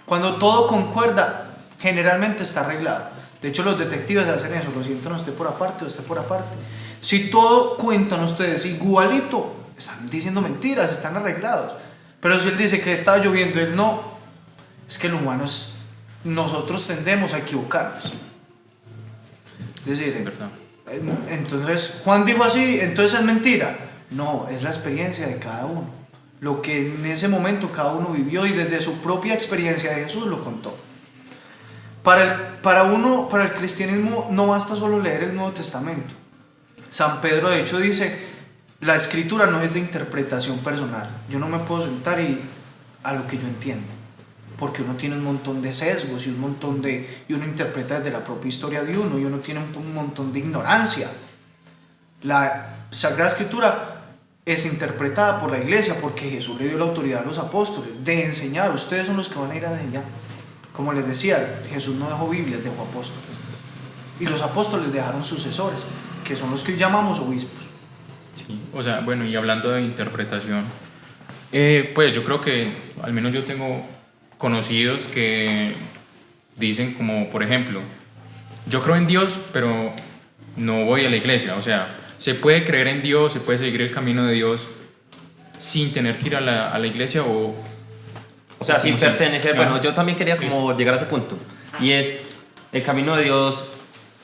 Cuando todo concuerda, generalmente está arreglado. De hecho, los detectives hacen eso, lo sientan usted por aparte, usted por aparte. Si todo cuentan ustedes igualito, están diciendo mentiras, están arreglados. Pero si él dice que está lloviendo, él no. Es que el humano es... Nosotros tendemos a equivocarnos. Es decir, ¿Verdad? entonces Juan dijo así, entonces es mentira. No, es la experiencia de cada uno. Lo que en ese momento cada uno vivió y desde su propia experiencia de Jesús lo contó. Para el cristianismo no basta solo leer el Nuevo Testamento. San Pedro de hecho dice, la escritura no es de interpretación personal. Yo no me puedo sentar a lo que yo entiendo, porque uno tiene un montón de sesgos y uno interpreta desde la propia historia de uno y uno tiene un montón de ignorancia. La Sagrada Escritura es interpretada por la iglesia porque Jesús le dio la autoridad a los apóstoles de enseñar. Ustedes son los que van a ir a enseñar. Como les decía, Jesús no dejó Biblias, dejó apóstoles. Y los apóstoles dejaron sucesores, que son los que llamamos obispos. Sí, o sea, bueno, y hablando de interpretación, pues yo creo que al menos yo tengo conocidos que dicen como, por ejemplo, yo creo en Dios, pero no voy a la iglesia. O sea, se puede creer en Dios, se puede seguir el camino de Dios sin tener que ir a la iglesia O sea, sin pertenecer. Claro. Bueno, yo también quería como llegar a ese punto. Y es, el camino de Dios,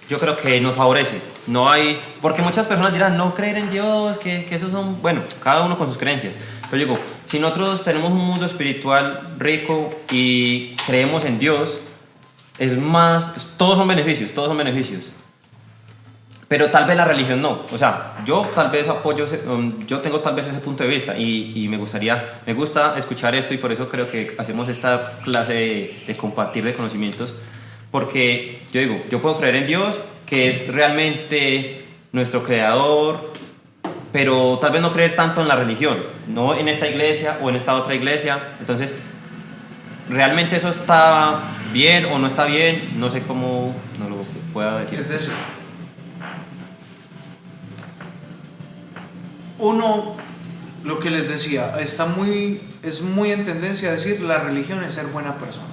yo creo que nos favorece. No hay... Porque muchas personas dirán, no creer en Dios, que esos son... Bueno, cada uno con sus creencias. Pero digo, si nosotros tenemos un mundo espiritual rico y creemos en Dios, es más... Todos son beneficios. Pero tal vez la religión no. O sea, yo tal vez apoyo, yo tengo tal vez ese punto de vista y me gusta escuchar esto y por eso creo que hacemos esta clase de compartir de conocimientos, porque yo digo, yo puedo creer en Dios, que es realmente nuestro creador, pero tal vez no creer tanto en la religión, no en esta iglesia o en esta otra iglesia. Entonces, ¿realmente eso está bien o no está bien? No sé cómo no lo pueda decir. Es decir, uno, lo que les decía, es muy en tendencia a decir la religión es ser buena persona.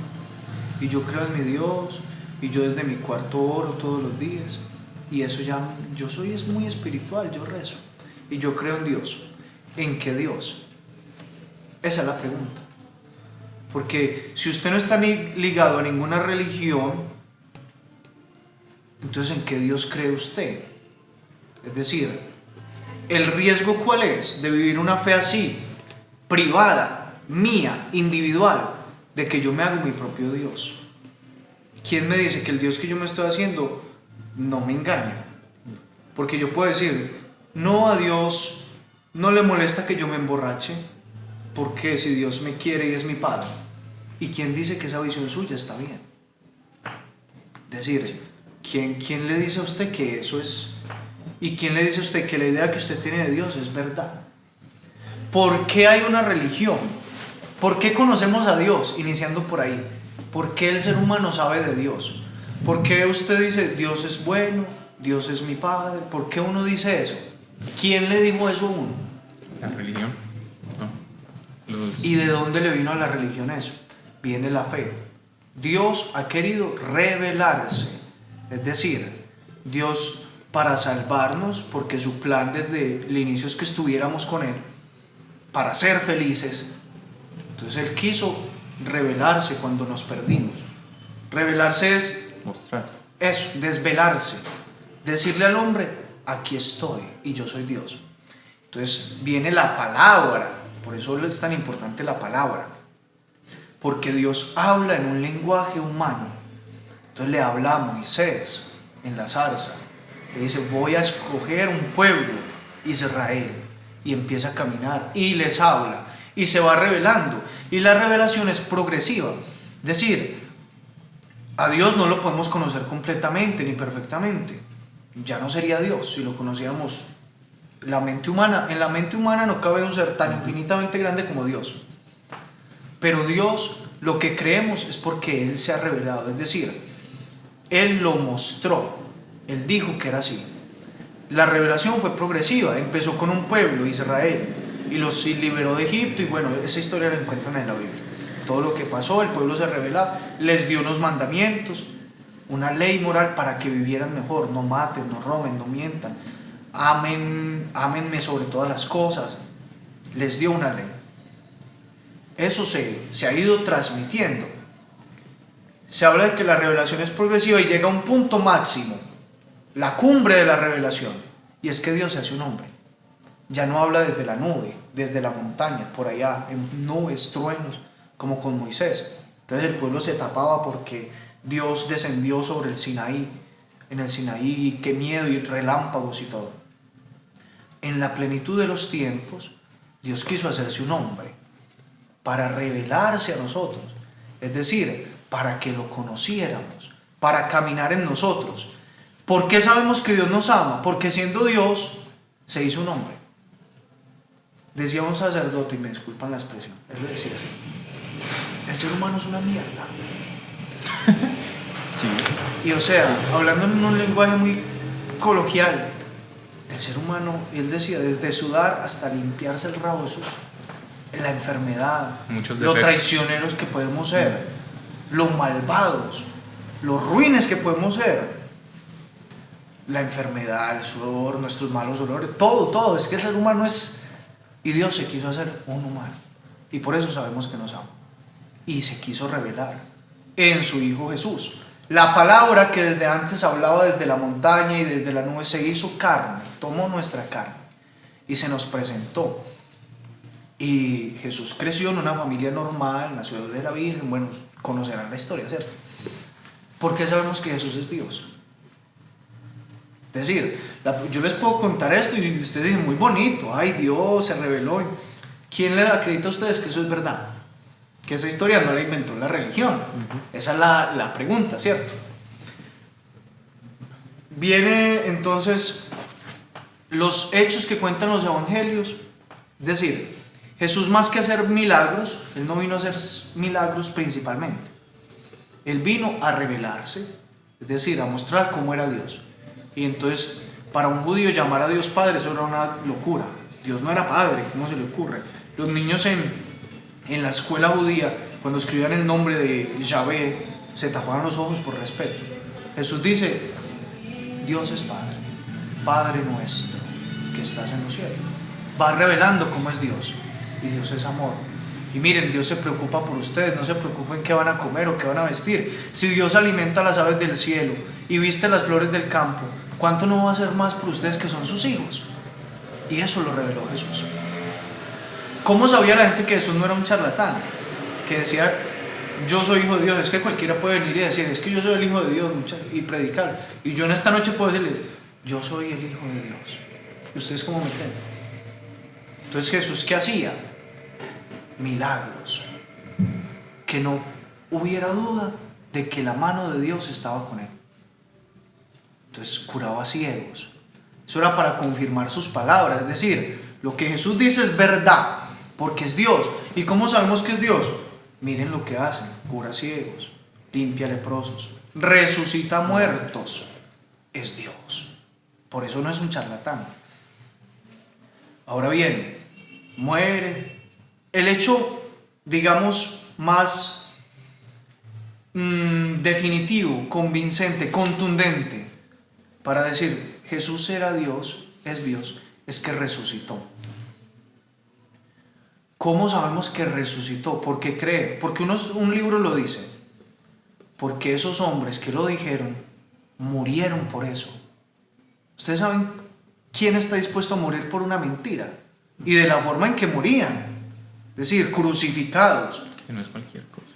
Y yo creo en mi Dios, y yo desde mi cuarto oro todos los días, y eso ya, es muy espiritual, yo rezo, y yo creo en Dios. ¿En qué Dios? Esa es la pregunta. Porque si usted no está ligado a ninguna religión, entonces ¿en qué Dios cree usted? Es decir, ¿el riesgo cuál es de vivir una fe así, privada, mía, individual, de que yo me hago mi propio Dios? ¿Quién me dice que el Dios que yo me estoy haciendo no me engaña? Porque yo puedo decir, no, a Dios no le molesta que yo me emborrache, porque si Dios me quiere y es mi Padre. ¿Y quién dice que esa visión suya está bien? Es decir, ¿quién le dice a usted que eso es? ¿Y quién le dice a usted que la idea que usted tiene de Dios es verdad? ¿Por qué hay una religión? ¿Por qué conocemos a Dios? Iniciando por ahí. ¿Por qué el ser humano sabe de Dios? ¿Por qué usted dice Dios es bueno, Dios es mi Padre? ¿Por qué uno dice eso? ¿Quién le dijo eso a uno? La religión, ¿no? ¿Y de dónde le vino a la religión eso? Viene la fe. Dios ha querido revelarse, es decir, Dios para salvarnos, porque su plan desde el inicio es que estuviéramos con Él, para ser felices. Entonces Él quiso revelarse cuando nos perdimos. Revelarse es Mostrar. eso, desvelarse, decirle al hombre, aquí estoy y yo soy Dios. Entonces viene la palabra, por eso es tan importante la palabra, porque Dios habla en un lenguaje humano. Entonces le habla a Moisés en la zarza, le dice, voy a escoger un pueblo, Israel, y empieza a caminar y les habla y se va revelando, y la revelación es progresiva, es decir, a Dios no lo podemos conocer completamente ni perfectamente, ya no sería Dios si lo conociéramos. La mente humana, en la mente humana no cabe un ser tan infinitamente grande como Dios, pero Dios, lo que creemos es porque Él se ha revelado, es decir, Él lo mostró, Él dijo que era así. La revelación fue progresiva, empezó con un pueblo, Israel, y los liberó de Egipto, y bueno, esa historia la encuentran en la Biblia. Todo lo que pasó, el pueblo se reveló, les dio unos mandamientos, una ley moral para que vivieran mejor, no maten, no roben, no mientan, ámenme sobre todas las cosas, les dio una ley. Eso se ha ido transmitiendo. Se habla de que la revelación es progresiva y llega a un punto máximo, la cumbre de la revelación, y es que Dios se hace un hombre. Ya no habla desde la nube, desde la montaña, por allá, en nubes, truenos, como con Moisés. Entonces el pueblo se tapaba porque Dios descendió sobre el Sinaí, en el Sinaí, qué miedo y relámpagos y todo. En la plenitud de los tiempos, Dios quiso hacerse un hombre para revelarse a nosotros, es decir, para que lo conociéramos, para caminar en nosotros. ¿Por qué sabemos que Dios nos ama? Porque siendo Dios, se hizo un hombre. Decía un sacerdote, y me disculpan la expresión, él le decía así, el ser humano es una mierda. Sí. Y o sea, hablando en un lenguaje muy coloquial, el ser humano, él decía, desde sudar hasta limpiarse el rabo, eso es la enfermedad, lo traicioneros que podemos ser, lo malvados, los ruines que podemos ser, la enfermedad, el sudor, nuestros malos olores, todo, es que el ser humano es... Y Dios se quiso hacer un humano, y por eso sabemos que nos ama, y se quiso revelar en su Hijo Jesús. La palabra que desde antes hablaba desde la montaña y desde la nube se hizo carne, tomó nuestra carne y se nos presentó. Y Jesús creció en una familia normal, nació de la Virgen, bueno, conocerán la historia, ¿cierto? ¿Por qué sabemos que Jesús es Dios? Es decir, yo les puedo contar esto y ustedes dicen, muy bonito, ay, Dios se reveló. ¿Quién les acredita a ustedes que eso es verdad? Que esa historia no la inventó la religión. Esa es la pregunta, ¿cierto? Viene entonces los hechos que cuentan los evangelios. Es decir, Jesús, más que hacer milagros, Él no vino a hacer milagros principalmente. Él vino a revelarse, es decir, a mostrar cómo era Dios. Y entonces, para un judío llamar a Dios Padre, eso era una locura. Dios no era Padre, ¿cómo se le ocurre? Los niños en la escuela judía, cuando escribían el nombre de Yahvé, se tapaban los ojos por respeto. Jesús dice, Dios es Padre, Padre nuestro que estás en los cielos. Va revelando cómo es Dios, y Dios es amor. Y miren, Dios se preocupa por ustedes, no se preocupen qué van a comer o qué van a vestir. Si Dios alimenta a las aves del cielo y viste las flores del campo, ¿cuánto no va a hacer más por ustedes que son sus hijos? Y eso lo reveló Jesús. ¿Cómo sabía la gente que Jesús no era un charlatán? Que decía, yo soy hijo de Dios. Es que cualquiera puede venir y decir, es que yo soy el hijo de Dios, y predicar. Y yo en esta noche puedo decirles, yo soy el hijo de Dios. ¿Y ustedes cómo me creen? Entonces Jesús, ¿qué hacía? Milagros. Que no hubiera duda de que la mano de Dios estaba con él. Entonces curaba ciegos. Eso era para confirmar sus palabras. Es decir, lo que Jesús dice es verdad, porque es Dios. ¿Y cómo sabemos que es Dios? Miren lo que hace: cura ciegos, limpia leprosos, resucita muertos. Es Dios. Por eso no es un charlatán. Ahora bien, muere. El hecho, digamos, más definitivo, convincente, contundente para decir Jesús era Dios, es que resucitó. ¿Cómo sabemos que resucitó? ¿Por qué cree? Porque un libro lo dice. Porque esos hombres que lo dijeron murieron por eso. Ustedes saben quién está dispuesto a morir por una mentira y de la forma en que morían, es decir, crucificados, Que no es cualquier cosa.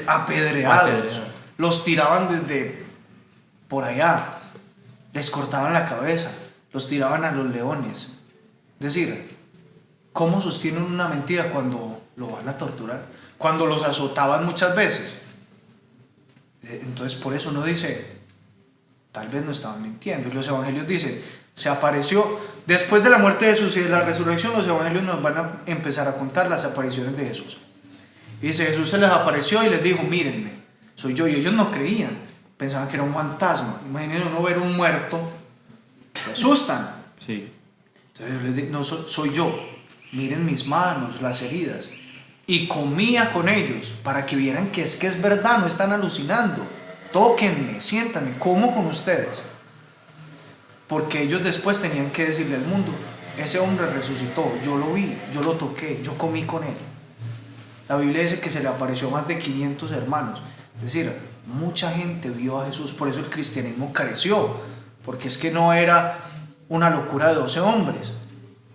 apedreados, los tiraban desde por allá, les cortaban la cabeza, los tiraban a los leones. Es decir, ¿cómo sostienen una mentira cuando lo van a torturar? Cuando los azotaban muchas veces. Entonces por eso uno dice, tal vez no estaban mintiendo. Y los evangelios dicen, se apareció después de la muerte de Jesús y de la resurrección. Los evangelios nos van a empezar a contar las apariciones de Jesús. Y dice, Jesús se les apareció y les dijo, mírenme, soy yo. Y ellos no creían, pensaban que era un fantasma. Imagínense uno ver un muerto, se asustan. Sí. Entonces yo les digo, no, soy yo, miren mis manos, las heridas. Y comía con ellos para que vieran que es verdad, no están alucinando. Tóquenme, siéntanme, como con ustedes. Porque ellos después tenían que decirle al mundo, ese hombre resucitó, yo lo vi, yo lo toqué, yo comí con él. La Biblia dice que se le apareció a más de 500 hermanos. Es decir, mucha gente vio a Jesús. Por eso el cristianismo creció, porque es que no era una locura de 12 hombres.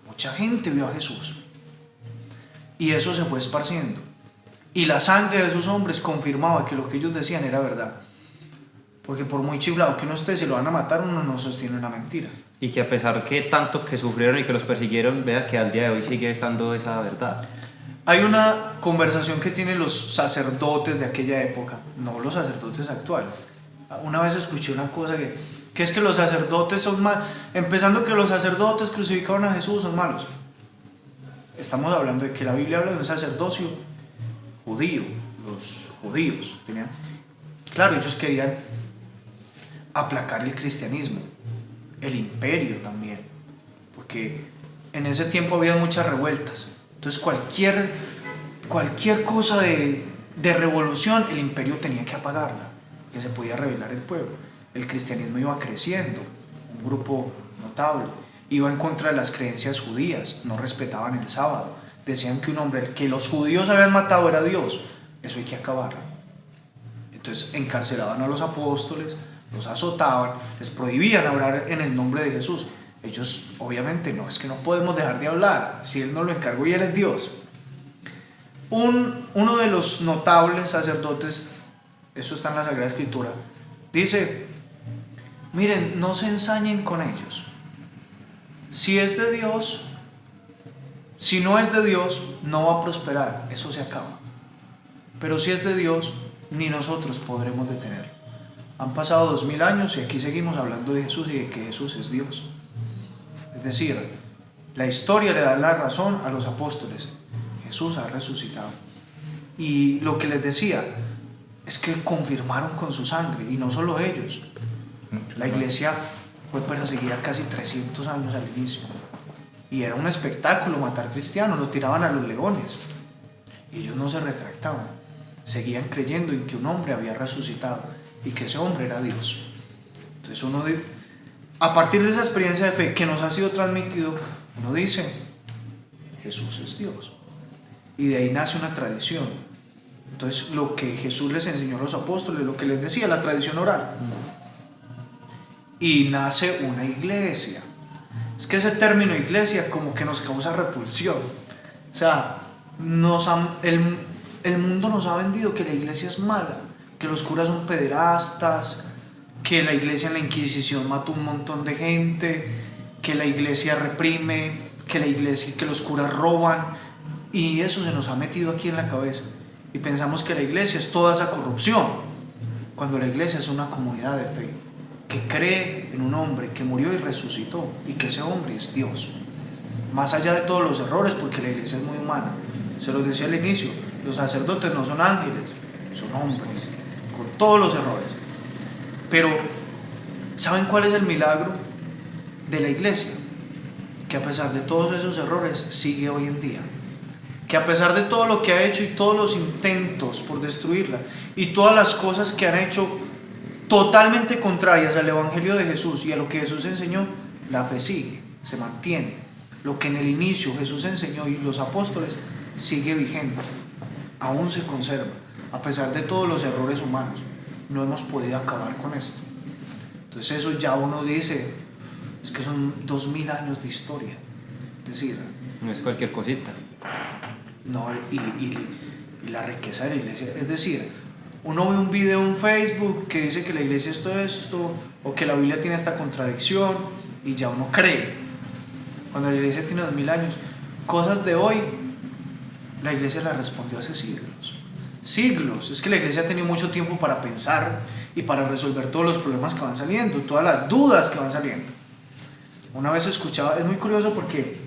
Mucha gente vio a Jesús. Y eso se fue esparciendo. Y la sangre de esos hombres confirmaba que lo que ellos decían era verdad. Porque por muy chiflado que uno esté, si lo van a matar, uno no sostiene una mentira. Y que a pesar que tanto que sufrieron y que los persiguieron, vea que al día de hoy sigue estando esa verdad. Hay una conversación que tienen los sacerdotes de aquella época, no los sacerdotes actuales. Una vez escuché una cosa que es que los sacerdotes son malos. Empezando que los sacerdotes crucificaron a Jesús son malos. Estamos hablando de que la Biblia habla de un sacerdocio judío. Los judíos tenían, claro, ellos querían aplacar el cristianismo, el imperio también, porque en ese tiempo había muchas revueltas. Entonces cualquier cosa de revolución, el imperio tenía que apagarla, que se podía rebelar el pueblo. El cristianismo iba creciendo, un grupo notable, iba en contra de las creencias judías, no respetaban el sábado, decían que un hombre que los judíos habían matado era Dios, eso hay que acabarlo. Entonces encarcelaban a los apóstoles, los azotaban, les prohibían hablar en el nombre de Jesús. Ellos obviamente no, es que no podemos dejar de hablar, si Él nos lo encargó y Él es Dios. Uno de los notables sacerdotes, eso está en la Sagrada Escritura, dice, miren, no se ensañen con ellos. Si es de Dios, si no es de Dios, no va a prosperar, eso se acaba. Pero si es de Dios, ni nosotros podremos detenerlo. Han pasado 2000 años y aquí seguimos hablando de Jesús y de que Jesús es Dios. Es decir, la historia le da la razón a los apóstoles. Jesús ha resucitado. Y lo que les decía es que confirmaron con su sangre, y no solo ellos. La iglesia fue perseguida casi 300 años al inicio. Y era un espectáculo matar cristianos, los tiraban a los leones. Y ellos no se retractaban. Seguían creyendo en que un hombre había resucitado y que ese hombre era Dios. Entonces a partir de esa experiencia de fe que nos ha sido transmitido, uno dice, Jesús es Dios. Y de ahí nace una tradición. Entonces lo que Jesús les enseñó a los apóstoles, lo que les decía, la tradición oral. Y nace una iglesia. Es que ese término iglesia como que nos causa repulsión. O sea, el mundo nos ha vendido que la iglesia es mala, que los curas son pederastas, que la iglesia en la Inquisición mató un montón de gente, que la iglesia reprime, que los curas roban, y eso se nos ha metido aquí en la cabeza y pensamos que la iglesia es toda esa corrupción, cuando la iglesia es una comunidad de fe que cree en un hombre que murió y resucitó y que ese hombre es Dios, más allá de todos los errores, porque la iglesia es muy humana. Se los decía al inicio, los sacerdotes no son ángeles, son hombres, con todos los errores. Pero, ¿saben cuál es el milagro de la iglesia? Que a pesar de todos esos errores, sigue hoy en día. Que a pesar de todo lo que ha hecho y todos los intentos por destruirla, y todas las cosas que han hecho totalmente contrarias al Evangelio de Jesús y a lo que Jesús enseñó, la fe sigue, se mantiene. Lo que en el inicio Jesús enseñó y los apóstoles sigue vigente, aún se conserva, a pesar de todos los errores humanos. No hemos podido acabar con esto. Entonces eso ya uno dice, es que son 2000 años de historia. Es decir, No es cualquier cosita. no, y la riqueza de la iglesia. Es decir, uno ve un video en Facebook que dice que la iglesia es esto, o que la Biblia tiene esta contradicción, y ya uno cree. Cuando la iglesia tiene 2000 años, cosas de hoy, la iglesia las respondió hace siglos. Siglos. Es que la iglesia ha tenido mucho tiempo para pensar y para resolver todos los problemas que van saliendo, todas las dudas que van saliendo. Una vez escuchaba, es muy curioso porque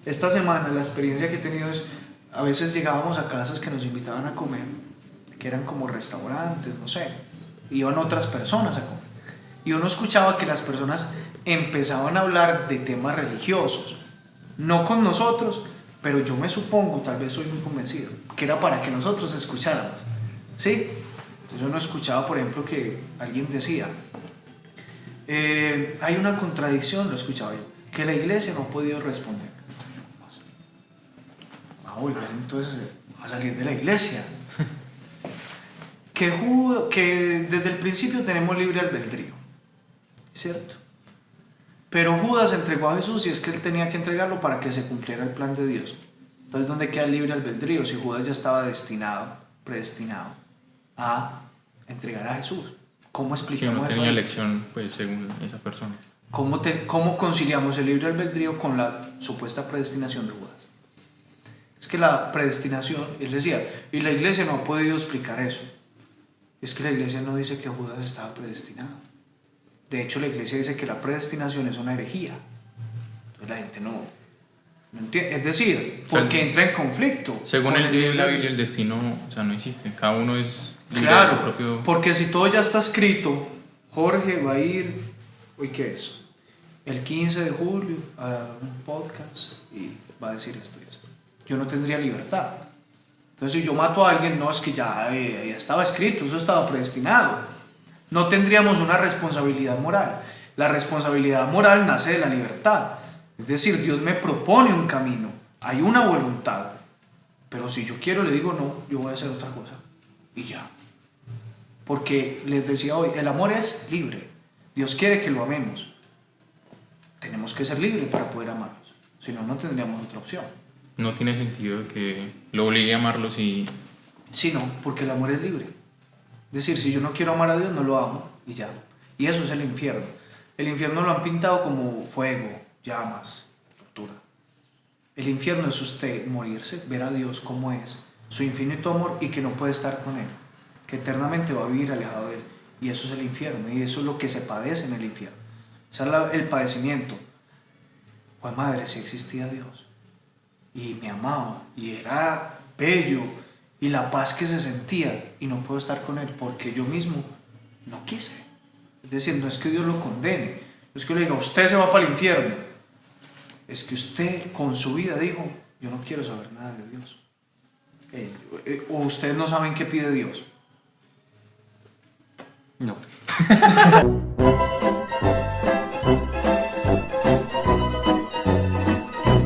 esta semana la experiencia que he tenido es, a veces llegábamos a casas que nos invitaban a comer, que eran como restaurantes, no sé, iban otras personas a comer, y uno escuchaba que las personas empezaban a hablar de temas religiosos, no con nosotros, pero yo me supongo, tal vez soy muy convencido, que era para que nosotros escucháramos, ¿sí? Entonces uno escuchaba, por ejemplo, que alguien decía, hay una contradicción, lo escuchaba yo, que la iglesia no ha podido responder. Va a volver entonces a salir de la iglesia. Que desde el principio tenemos libre albedrío, ¿cierto? Pero Judas entregó a Jesús y es que él tenía que entregarlo para que se cumpliera el plan de Dios. Entonces, ¿dónde queda el libre albedrío si Judas ya estaba predestinado a entregar a Jesús? ¿Cómo explicamos no eso? tenía elección, pues, según esa persona. ¿Cómo conciliamos el libre albedrío con la supuesta predestinación de Judas? Es que la predestinación, él decía, y la iglesia no ha podido explicar eso. Es que la iglesia no dice que Judas estaba predestinado. De hecho, la iglesia dice que la predestinación es una herejía. Entonces la gente no entiende. Es decir, porque entra en conflicto. Según la Biblia, el destino, o sea, no existe. Cada uno es libre de Claro, su propio... porque si todo ya está escrito, Jorge va a ir, ¿hoy qué es? El 15 de julio a un podcast y va a decir esto y esto. Yo no tendría libertad. Entonces, si yo mato a alguien, no, es que ya estaba escrito, eso estaba predestinado. No tendríamos una responsabilidad moral. La responsabilidad moral nace de la libertad. Es decir, Dios me propone un camino, hay una voluntad. Pero si yo quiero, le digo no, yo voy a hacer otra cosa. Y ya. Porque les decía hoy, el amor es libre. Dios quiere que lo amemos. Tenemos que ser libres para poder amarlos. Si no, no tendríamos otra opción. No tiene sentido que lo obligue a amarlos y... Sí, no, porque el amor es libre. Es decir, si yo no quiero amar a Dios, no lo amo y ya. Y eso es el infierno. El infierno lo han pintado como fuego, llamas, tortura. El infierno es usted morirse, ver a Dios como es, su infinito amor y que no puede estar con Él, que eternamente va a vivir alejado de Él. Y eso es el infierno, y eso es lo que se padece en el infierno. Ese es el padecimiento. Pues madre, si existía Dios, y me amaba, y era bello, y la paz que se sentía, y no puedo estar con Él porque yo mismo no quise. Es decir, no es que Dios lo condene, no es que le diga, usted se va para el infierno, es que usted con su vida dijo, yo no quiero saber nada de Dios. O ustedes no saben qué pide Dios. No.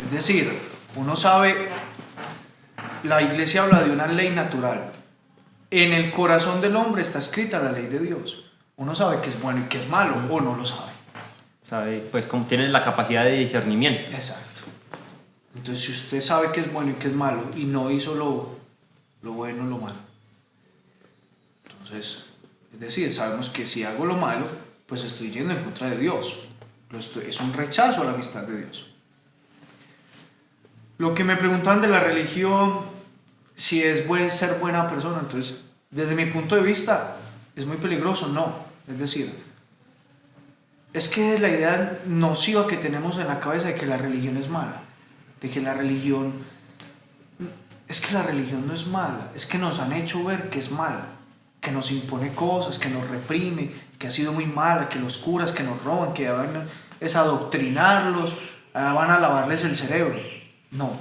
Es decir, uno sabe, la iglesia habla de una ley natural. En el corazón del hombre está escrita la ley de Dios. Uno sabe qué es bueno y qué es malo, o no lo sabe. Sabe, pues como tiene la capacidad de discernimiento. Exacto. Entonces, si usted sabe qué es bueno y qué es malo, y no hizo lo bueno o lo malo, entonces, es decir, sabemos que si hago lo malo, pues estoy yendo en contra de Dios. Es un rechazo a la amistad de Dios. Lo que me preguntaban de la religión, si es ser buena persona, entonces, desde mi punto de vista, es muy peligroso, no. Es decir, es que la idea nociva que tenemos en la cabeza de que la religión es mala, de que la religión es que la religión no es mala, es que nos han hecho ver que es mala, que nos impone cosas, que nos reprime, que ha sido muy mala, que los curas que nos roban, que van es adoctrinarlos, van a lavarles el cerebro. No.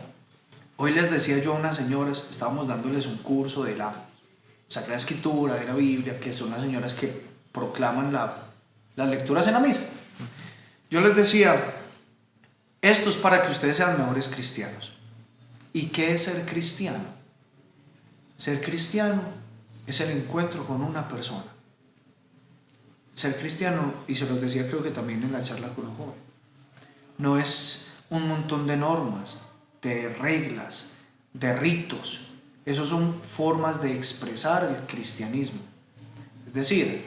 Hoy les decía yo a unas señoras, estábamos dándoles un curso de la Sagrada Escritura, de la Biblia, que son las señoras que proclaman las lecturas en la misa. Yo les decía, esto es para que ustedes sean mejores cristianos. ¿Y qué es ser cristiano? Ser cristiano es el encuentro con una persona. Ser cristiano, y se los decía creo que también en la charla con los jóvenes, no es un montón de normas, de reglas, de ritos. Esos son formas de expresar el cristianismo. Es decir,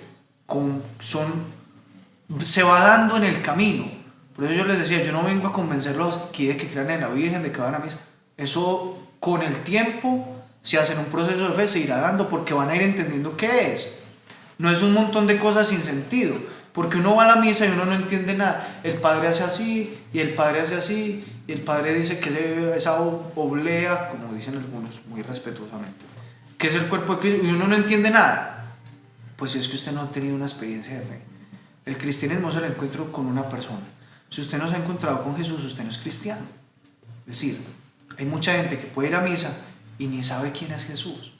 se va dando en el camino. Por eso yo les decía, yo no vengo a convencerlos aquí de que crean en la Virgen, de que van a misa. Eso con el tiempo, si hacen un proceso de fe, se irá dando porque van a ir entendiendo qué es. No es un montón de cosas sin sentido, porque uno va a la misa y uno no entiende nada. El padre hace así, y el padre hace así, y el padre dice que esa oblea, como dicen algunos, muy respetuosamente, que es el cuerpo de Cristo, y uno no entiende nada. Pues es que usted no ha tenido una experiencia de fe. El cristianismo es el encuentro con una persona. Si usted no se ha encontrado con Jesús, usted no es cristiano. Es decir, hay mucha gente que puede ir a misa y ni sabe quién es Jesús.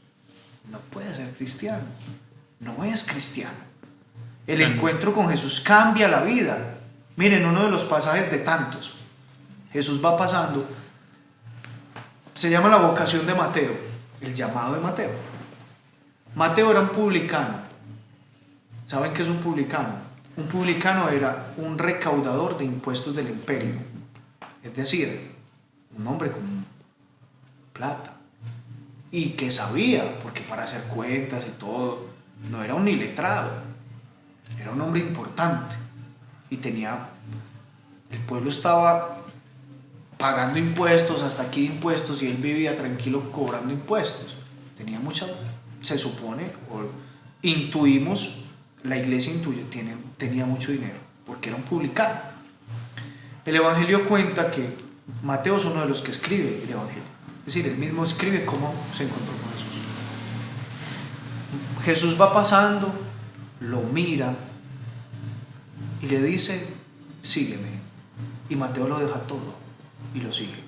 No puede ser cristiano. No es cristiano. El encuentro con Jesús cambia la vida. Miren, uno de los pasajes de tantos, Jesús va pasando, se llama la vocación de Mateo, el llamado de Mateo. Mateo era un publicano. ¿Saben qué es un publicano? Un publicano era un recaudador de impuestos del imperio. Es decir, un hombre con plata. Y que sabía, porque para hacer cuentas y todo, no era un iletrado. Era un hombre importante. Y el pueblo estaba pagando impuestos, hasta aquí impuestos, y él vivía tranquilo cobrando impuestos. Tenía mucha, se supone, o intuimos, la iglesia tenía mucho dinero, porque era un publicano. El Evangelio cuenta que Mateo es uno de los que escribe el Evangelio. Es decir, él mismo escribe cómo se encontró con Jesús. Jesús va pasando, lo mira y le dice, sígueme. Y Mateo lo deja todo y lo sigue.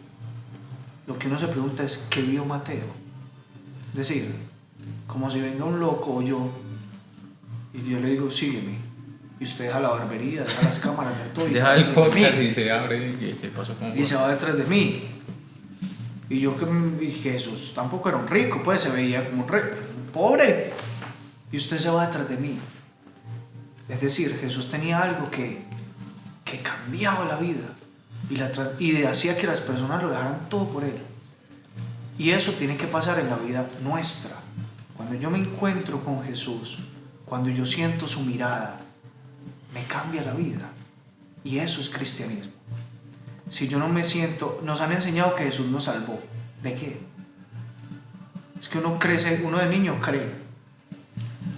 Lo que uno se pregunta es, ¿qué vio Mateo? Es decir, como si venga un loco o yo y yo le digo, sígueme, y usted deja la barbería, deja las cámaras, de todo, y deja el podcast y se abre, ¿qué pasó con y se va detrás de mí. Y yo que Jesús tampoco era un rico, pues se veía como un pobre, y usted se va detrás de mí. Es decir, Jesús tenía algo que cambiaba la vida y hacía que las personas lo dejaran todo por él. Y eso tiene que pasar en la vida nuestra. Cuando yo me encuentro con Jesús, cuando yo siento su mirada, me cambia la vida. Y eso es cristianismo. Si yo no me siento, nos han enseñado que Jesús nos salvó. ¿De qué? Es que uno crece, uno de niño cree.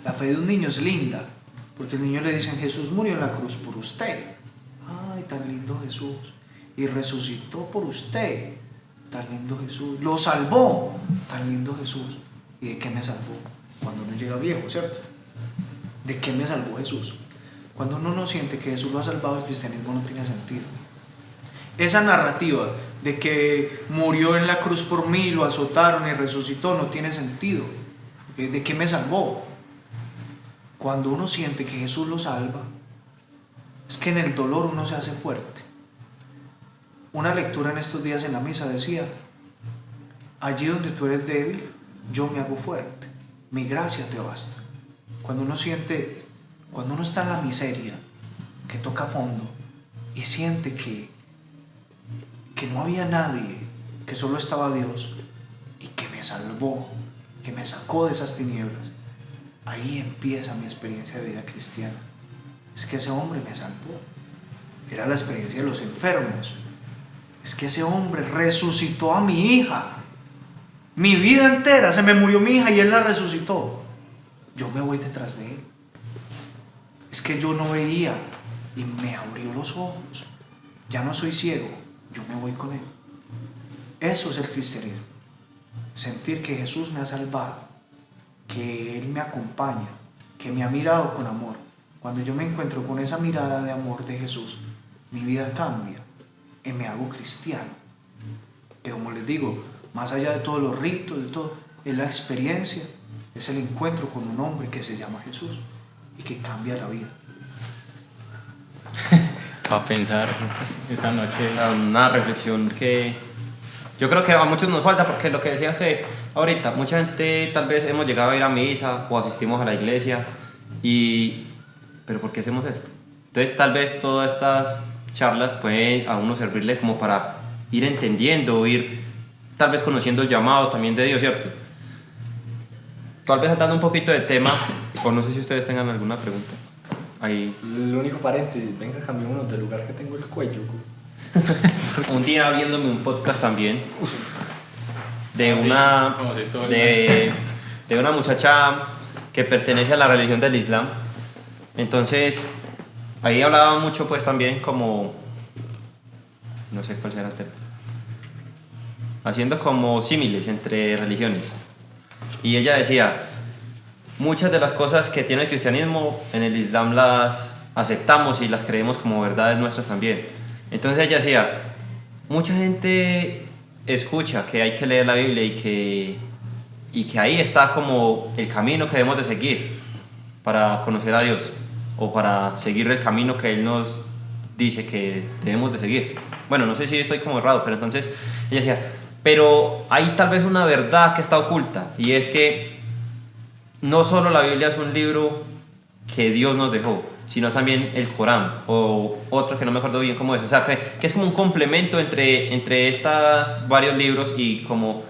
La fe de un niño es linda, porque el niño le dicen, Jesús murió en la cruz por usted. Ay, tan lindo Jesús. Y resucitó por usted. Tan lindo Jesús. Lo salvó. Tan lindo Jesús. ¿Y de qué me salvó? Cuando uno llega viejo, ¿cierto? ¿De qué me salvó Jesús? Cuando uno no siente que Jesús lo ha salvado, el cristianismo no tiene sentido. Esa narrativa de que murió en la cruz por mí, lo azotaron y resucitó, no tiene sentido. ¿De qué me salvó? Cuando uno siente que Jesús lo salva, es que en el dolor uno se hace fuerte. Una lectura en estos días en la misa decía, allí donde tú eres débil, yo me hago fuerte, mi gracia te basta. Cuando uno está en la miseria, que toca fondo y siente que no había nadie, que solo estaba Dios y que me salvó, que me sacó de esas tinieblas, ahí empieza mi experiencia de vida cristiana. Es que ese hombre me salvó. Era la experiencia de los enfermos. Es que ese hombre resucitó a mi hija. Mi vida entera se me murió mi hija y él la resucitó. Yo me voy detrás de él. Es que yo no veía y me abrió los ojos. Ya no soy ciego, yo me voy con él. Eso es el cristianismo. sentir que Jesús me ha salvado, que Él me acompaña, que me ha mirado con amor. Cuando yo me encuentro con esa mirada de amor de Jesús, mi vida cambia y me hago cristiano. Que como les digo, más allá de todos los ritos, de todo, es la experiencia, es el encuentro con un hombre que se llama Jesús y que cambia la vida. Para pensar esta noche. Una reflexión que yo creo que a muchos nos falta, porque lo que decía usted ahorita, mucha gente tal vez hemos llegado a ir a misa o asistimos a la iglesia pero ¿por qué hacemos esto? Entonces tal vez todas estas charlas pueden a uno servirle como para ir entendiendo, ir tal vez conociendo el llamado también de Dios, ¿cierto? Tal vez saltando un poquito de tema, o no sé si ustedes tengan alguna pregunta. Ahí. El único paréntesis, venga, cambiémonos del lugar que tengo el cuello. Un día viéndome un podcast también de una muchacha que pertenece a la religión del Islam. Entonces ahí hablaba mucho pues también como, no sé cuál será el término, haciendo como símiles entre religiones. Y ella decía, muchas de las cosas que tiene el cristianismo en el Islam las aceptamos y las creemos como verdades nuestras también. Entonces ella decía, mucha gente escucha que hay que leer la Biblia y que ahí está como el camino que debemos de seguir para conocer a Dios o para seguir el camino que Él nos dice que debemos de seguir. Bueno, no sé si estoy como errado, pero entonces ella decía, pero hay tal vez una verdad que está oculta, y es que no solo la Biblia es un libro que Dios nos dejó, sino también el Corán o otro que no me acuerdo bien cómo es. O sea, que es como un complemento entre estos varios libros, y como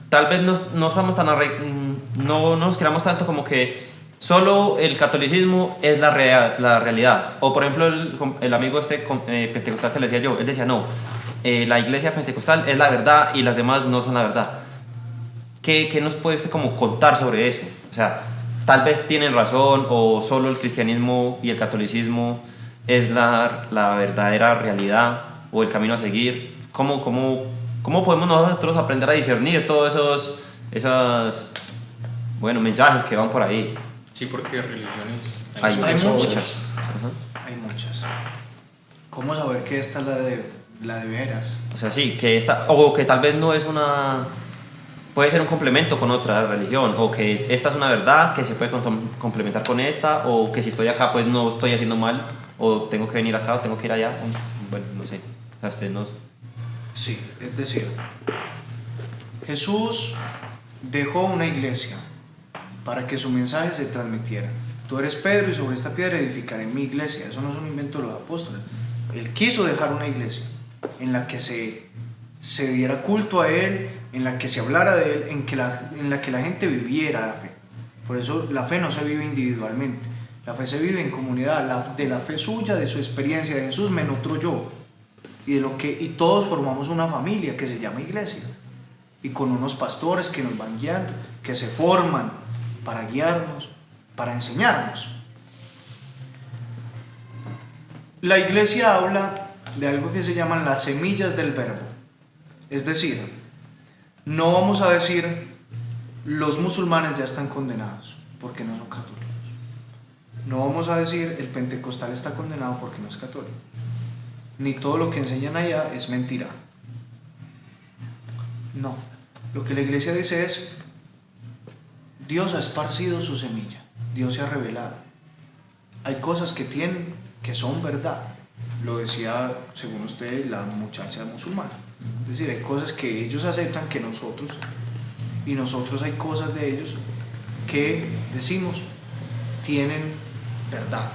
tal vez no estamos tan no nos quedamos tanto como que solo el catolicismo es la realidad. O por ejemplo el amigo pentecostal que le decía yo, él decía no, la iglesia pentecostal es la verdad y las demás no son la verdad. ¿Qué nos puede como contar sobre eso? O sea, tal vez tienen razón, o solo el cristianismo y el catolicismo es la verdadera realidad o el camino a seguir. ¿Cómo podemos nosotros aprender a discernir todos esos mensajes que van por ahí? Sí, porque religiones Hay muchas. Ajá. Hay muchas. ¿Cómo saber que esta es la de veras? O sea, sí, que o que tal vez no es puede ser un complemento con otra religión, o que esta es una verdad que se puede complementar con esta, o que si estoy acá pues no estoy haciendo mal, o tengo que venir acá o tengo que ir allá. Bueno, no sé. O sea, ustedes no... Sí, es decir, Jesús dejó una iglesia para que su mensaje se transmitiera. Tú eres Pedro y sobre esta piedra edificaré mi iglesia. Eso no es un invento de los apóstoles. Él quiso dejar una iglesia en la que se diera culto a Él, en la que se hablara de Él, en la que la gente viviera la fe. Por eso la fe no se vive individualmente, la fe se vive en comunidad. De la fe suya, de su experiencia de Jesús, me nutro yo, y todos formamos una familia que se llama iglesia, y con unos pastores que nos van guiando, que se forman para guiarnos, para enseñarnos. La iglesia habla de algo que se llaman las semillas del verbo. Es decir, no vamos a decir los musulmanes ya están condenados porque no son católicos. No vamos a decir el pentecostal está condenado porque no es católico. Ni todo lo que enseñan allá es mentira. No. Lo que la iglesia dice es: Dios ha esparcido su semilla, Dios se ha revelado. Hay cosas que son verdad. Lo decía, según usted, la muchacha musulmana. Es decir, hay cosas que ellos aceptan que nosotros, y nosotros hay cosas de ellos que decimos tienen verdad,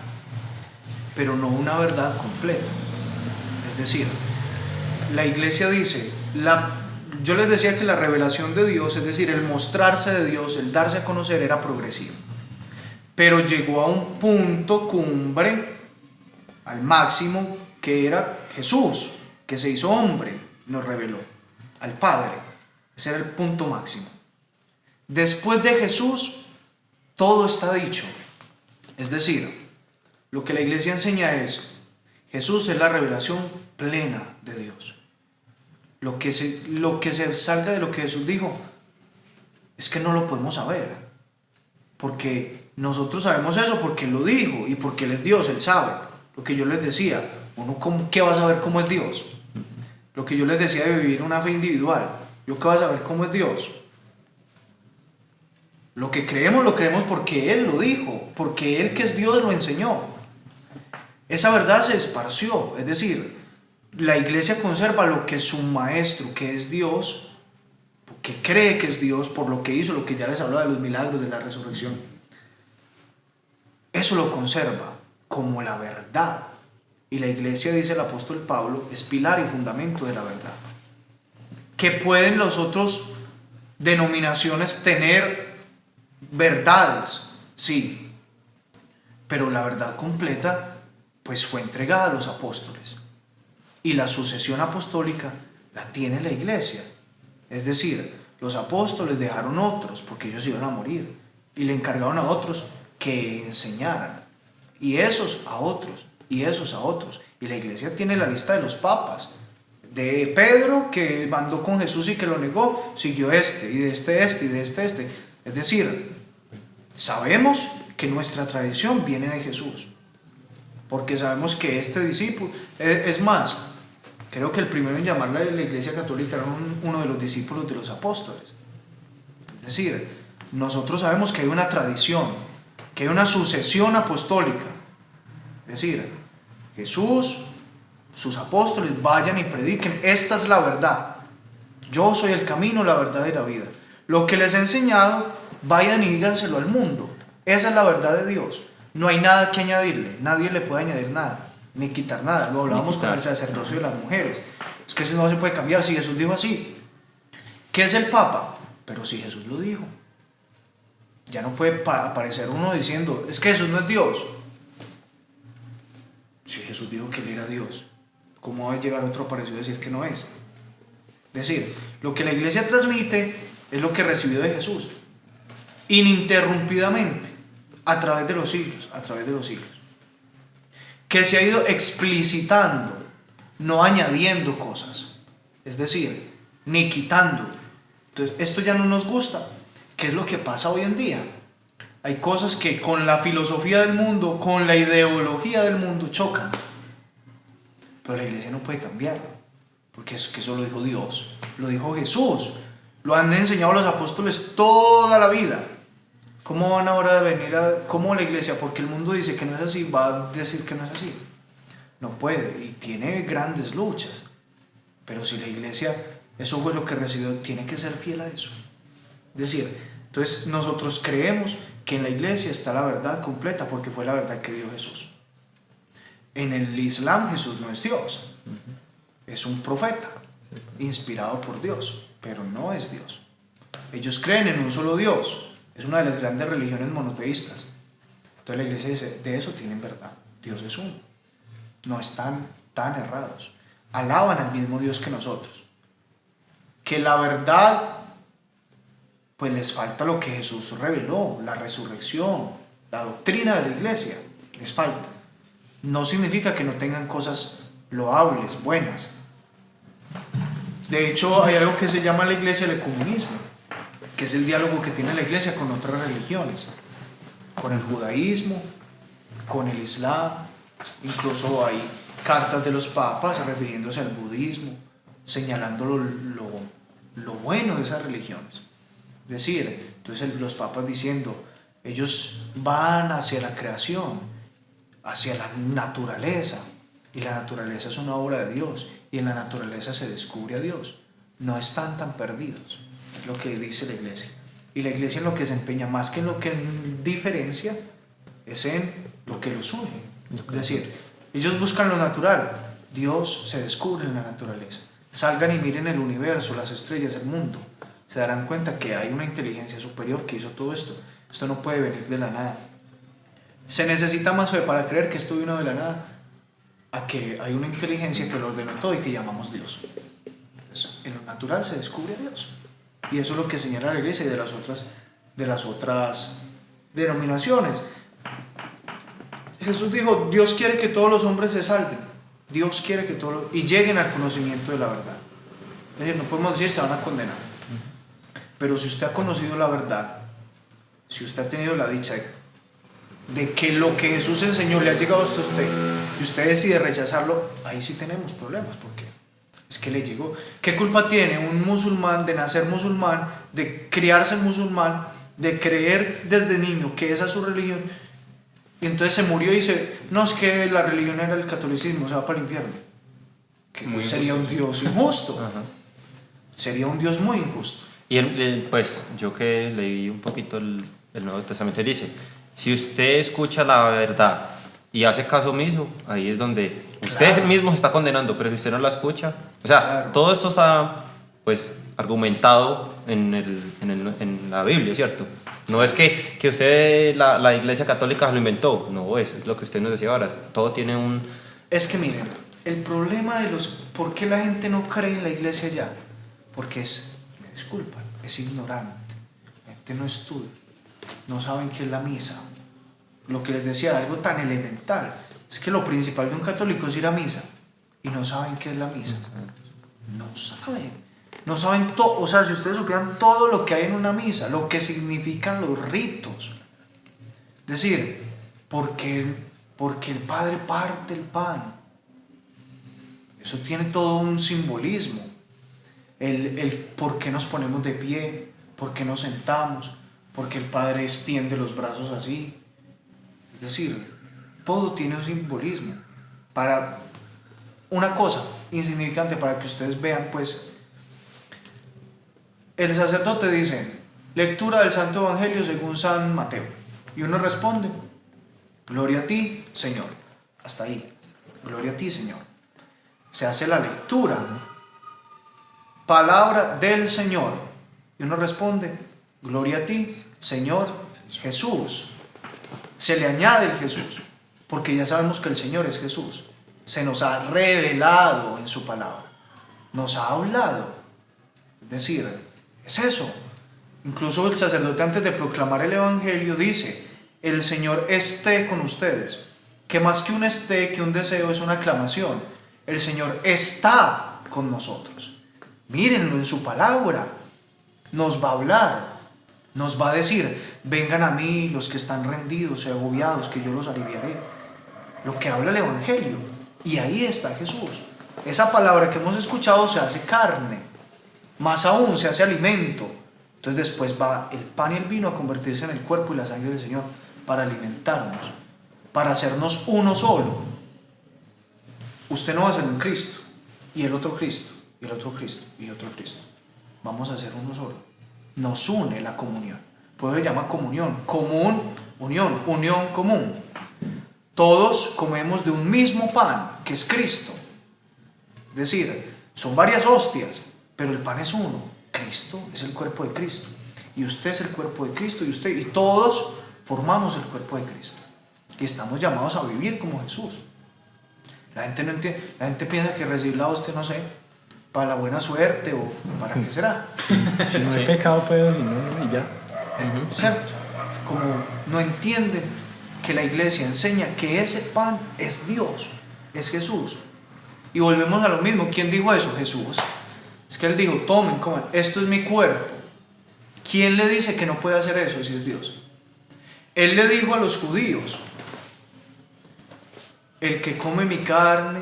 pero no una verdad completa. Es decir, la iglesia dice, yo les decía que la revelación de Dios, es decir, el mostrarse de Dios, el darse a conocer, era progresivo, pero llegó a un punto cumbre, al máximo, que era Jesús, que se hizo hombre, nos reveló al Padre. Ese era el punto máximo. Después de Jesús, todo está dicho. Es decir, lo que la iglesia enseña es: Jesús es la revelación plena de Dios. Lo que se salga de lo que Jesús dijo es que no lo podemos saber. Porque nosotros sabemos eso porque Él lo dijo y porque Él es Dios, Él sabe. Lo que yo les decía, uno ¿qué va a saber cómo es Dios? Lo que yo les decía de vivir una fe individual, ¿yo qué va a saber cómo es Dios? Lo creemos porque Él lo dijo, porque Él que es Dios lo enseñó. Esa verdad se esparció, es decir, la iglesia conserva lo que su maestro, que es Dios, que cree que es Dios por lo que hizo, lo que ya les hablaba de los milagros, de la resurrección. Eso lo conserva como la verdad. Y la iglesia, dice el apóstol Pablo, es pilar y fundamento de la verdad. Que pueden los otros denominaciones tener verdades, sí, pero la verdad completa pues fue entregada a los apóstoles. Y la sucesión apostólica la tiene la iglesia. Es decir, los apóstoles dejaron otros porque ellos iban a morir y le encargaron a otros que enseñaran, y esos a otros, y esos a otros. Y la iglesia tiene la lista de los papas, de Pedro que mandó con Jesús y que lo negó, siguió y de este, y de este. Es decir, sabemos que nuestra tradición viene de Jesús, porque sabemos que este discípulo, es más, creo que el primero en llamarla la iglesia católica era uno de los discípulos de los apóstoles. Es decir, nosotros sabemos que hay una tradición, que hay una sucesión apostólica. Es decir, Jesús, sus apóstoles, vayan y prediquen, esta es la verdad. Yo soy el camino, la verdad y la vida. Lo que les he enseñado, vayan y díganselo al mundo. Esa es la verdad de Dios. No hay nada que añadirle, nadie le puede añadir nada, ni quitar nada. Lo hablábamos con el sacerdocio de las mujeres. Es que eso no se puede cambiar, si Jesús dijo así. ¿Qué es el Papa? Pero si Jesús lo dijo. Ya no puede aparecer uno diciendo, es que Jesús no es Dios. Si Jesús dijo que Él era Dios, ¿cómo va a llegar otro parecido a decir que no es? Es decir, lo que la iglesia transmite es lo que recibió de Jesús, ininterrumpidamente, a través de los siglos, que se ha ido explicitando, no añadiendo cosas, es decir, ni quitando. Entonces, esto ya no nos gusta. ¿Qué es lo que pasa hoy en día? Hay cosas que con la filosofía del mundo, con la ideología del mundo chocan, pero la iglesia no puede cambiar, porque eso lo dijo Dios, lo dijo Jesús, lo han enseñado los apóstoles toda la vida. ¿Cómo van ahora a venir cómo la iglesia, porque el mundo dice que no es así, va a decir que no es así? No puede, y tiene grandes luchas, pero si la iglesia, eso fue lo que recibió, tiene que ser fiel a eso. Es decir, entonces nosotros creemos que en la iglesia está la verdad completa, porque fue la verdad que dio Jesús. En el Islam Jesús no es Dios, es un profeta inspirado por Dios, pero no es Dios. Ellos creen en un solo Dios, es una de las grandes religiones monoteístas. Entonces la iglesia dice, de eso tienen verdad, Dios es uno, no están tan errados, alaban al mismo Dios que nosotros. Que la verdad, pues les falta lo que Jesús reveló, la resurrección, la doctrina de la iglesia, les falta. No significa que no tengan cosas loables, buenas. De hecho, hay algo que se llama la iglesia el ecumenismo, que es el diálogo que tiene la iglesia con otras religiones, con el judaísmo, con el islam. Incluso hay cartas de los papas refiriéndose al budismo, señalando lo bueno de esas religiones. Es decir, entonces los papas diciendo, ellos van hacia la creación, hacia la naturaleza, y la naturaleza es una obra de Dios, y en la naturaleza se descubre a Dios. No están tan perdidos, es lo que dice la iglesia. Y la iglesia en lo que se empeña más que en lo que diferencia es en lo que los une. Es decir, ellos buscan lo natural, Dios se descubre en la naturaleza. Salgan y miren el universo, las estrellas, el mundo, se darán cuenta que hay una inteligencia superior que hizo todo esto. Esto no puede venir de la nada. Se necesita más fe para creer que esto vino de la nada, a que hay una inteligencia que lo ordenó todo y que llamamos Dios. Entonces, en lo natural se descubre a Dios, y eso es lo que señala la iglesia y de las otras denominaciones. Jesús dijo, Dios quiere que todos los hombres se salven, Dios quiere que todos y lleguen al conocimiento de la verdad. Es decir, no podemos decir se van a condenar. Pero si usted ha conocido la verdad, si usted ha tenido la dicha de que lo que Jesús enseñó le ha llegado hasta usted y usted decide rechazarlo, ahí sí tenemos problemas, porque es que le llegó. ¿Qué culpa tiene un musulmán de nacer musulmán, de criarse musulmán, de creer desde niño que esa es su religión? Y entonces se murió y dice, no, es que la religión era el catolicismo, se va para el infierno. Que Muy sería injusto, un Dios injusto. Ajá. Sería un Dios muy injusto. Y pues yo que leí un poquito el Nuevo Testamento, dice, si usted escucha la verdad y hace caso omiso, ahí es donde usted mismo se está condenando, pero si usted no la escucha, o sea, Claro. todo esto está pues argumentado en la Biblia, ¿cierto? No es que usted, la Iglesia Católica lo inventó, no, eso es lo que usted nos decía ahora, todo tiene un... Es que miren, el problema de ¿por qué la gente no cree en la iglesia ya? Porque me disculpan, es ignorante. La gente no estudia, no saben qué es la misa. Lo que les decía, algo tan elemental, es que lo principal de un católico es ir a misa y no saben qué es la misa. No saben todo, o sea, si ustedes supieran todo lo que hay en una misa, lo que significan los ritos. Es decir, porque el Padre parte el pan. Eso tiene todo un simbolismo. El por qué nos ponemos de pie, por qué nos sentamos, por qué el Padre extiende los brazos así. Es decir, todo tiene un simbolismo. Para una cosa insignificante, para que ustedes vean, pues, el sacerdote dice, lectura del Santo Evangelio según San Mateo. Y uno responde, gloria a ti, Señor. Hasta ahí. Gloria a ti, Señor. Se hace la lectura, palabra del Señor, y uno responde, gloria a ti, Señor Jesús. Se le añade el Jesús, porque ya sabemos que el Señor es Jesús. Se nos ha revelado en su palabra, nos ha hablado. Es decir, es eso. Incluso el sacerdote, antes de proclamar el Evangelio, dice, el Señor esté con ustedes, que más que un esté, que un deseo, es una aclamación. El Señor está con nosotros. Mírenlo en su palabra. Nos va a hablar. Nos va a decir, vengan a mí los que están rendidos y agobiados, que yo los aliviaré. Lo que habla el Evangelio. Y ahí está Jesús. Esa palabra que hemos escuchado se hace carne. Más aún se hace alimento. Entonces después va el pan y el vino a convertirse en el cuerpo y la sangre del Señor para alimentarnos, para hacernos uno solo. Usted no va a ser un Cristo, y el otro Cristo, y el otro Cristo, y otro Cristo. Vamos a ser uno solo. Nos une la comunión. Por eso se llama comunión. Común, unión común. Todos comemos de un mismo pan, que es Cristo. Es decir, son varias hostias, pero el pan es uno. Cristo es el cuerpo de Cristo. Y usted es el cuerpo de Cristo, y todos formamos el cuerpo de Cristo. Y estamos llamados a vivir como Jesús. La gente no entiende, la gente piensa que recibir la hostia, no sé, para la buena suerte o para qué será. Si no es pecado, pero si no, y ya. ¿Cierto? Como no entienden que la iglesia enseña que ese pan es Dios, es Jesús. Y volvemos a lo mismo. ¿Quién dijo eso? Jesús. Es que Él dijo, tomen, coman, esto es mi cuerpo. ¿Quién le dice que no puede hacer eso si es Dios? Él le dijo a los judíos, el que come mi carne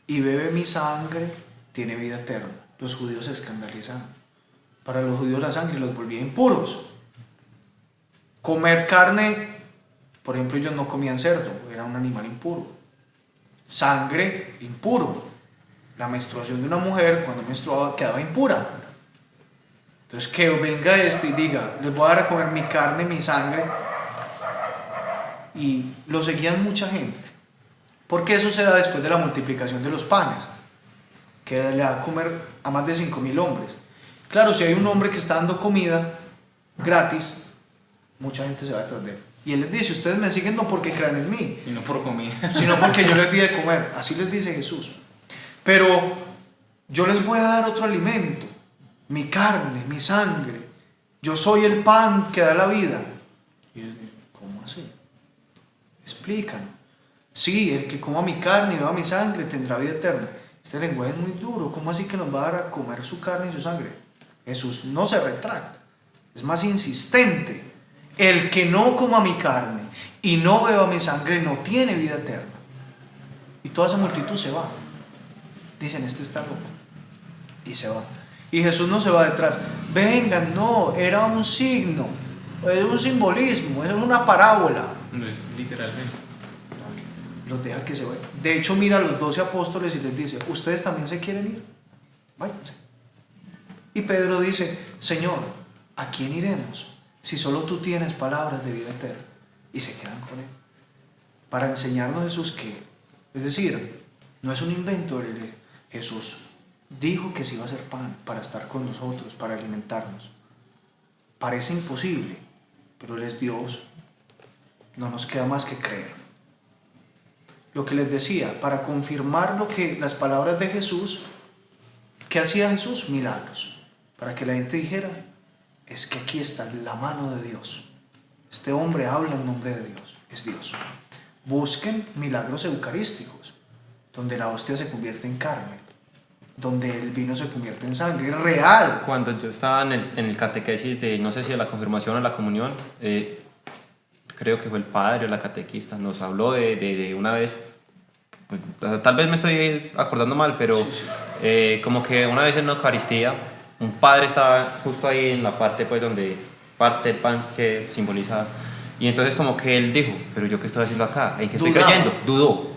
y bebe mi sangre tiene vida eterna. Los judíos se escandalizan. Para los judíos la sangre los volvía impuros. Comer carne, por ejemplo, ellos no comían cerdo, era un animal impuro. Sangre, impuro. La menstruación de una mujer cuando menstruaba quedaba impura. Entonces que venga y diga, les voy a dar a comer mi carne, mi sangre, y lo seguían mucha gente. Porque eso se da después de la multiplicación de los panes, que le da a comer a más de 5.000 hombres. Claro, si hay un hombre que está dando comida gratis, mucha gente se va detrás de él. Y él les dice, ustedes me siguen no porque crean en mí, Y no por comida. sino porque yo les di de comer. Así les dice Jesús. Pero yo les voy a dar otro alimento, mi carne, mi sangre. Yo soy el pan que da la vida. Y ellos dicen, ¿cómo así? Explícanos. Sí, el que coma mi carne y beba mi sangre tendrá vida eterna. Este lenguaje es muy duro. ¿Cómo así que nos va a dar a comer su carne y su sangre? Jesús no se retracta. es más insistente. El que no coma mi carne y no beba mi sangre no tiene vida eterna. Y toda esa multitud se va. Dicen, este está loco. Y se va. Y Jesús no se va detrás. Vengan, no, era un signo, es un simbolismo, es una parábola. No es literalmente. Los deja que se vayan. De hecho, mira a los 12 apóstoles y les dice, ¿ustedes también se quieren ir? Váyanse. Y Pedro dice, Señor, ¿a quién iremos? Si solo tú tienes palabras de vida eterna. Y se quedan con él. Para enseñarnos Jesús que, es decir, no es un invento de la iglesia. Jesús dijo que se iba a hacer pan para estar con nosotros, para alimentarnos. Parece imposible, pero Él es Dios. No nos queda más que creer. Lo que les decía, para confirmar lo que las palabras de Jesús, ¿qué hacía Jesús? Milagros. Para que la gente dijera, es que aquí está la mano de Dios. Este hombre habla en nombre de Dios, es Dios. Busquen milagros eucarísticos, donde la hostia se convierte en carne, donde el vino se convierte en sangre, es real. Cuando yo estaba en el catequesis de, no sé si de la confirmación o la comunión, creo que fue el padre o la catequista, nos habló de una vez, pues, tal vez me estoy acordando mal, pero como que una vez en una Eucaristía, un padre estaba justo ahí en la parte pues donde parte el pan que simboliza, y entonces como que él dijo, pero yo qué estoy haciendo acá, ¿en qué estoy creyendo? Dudó,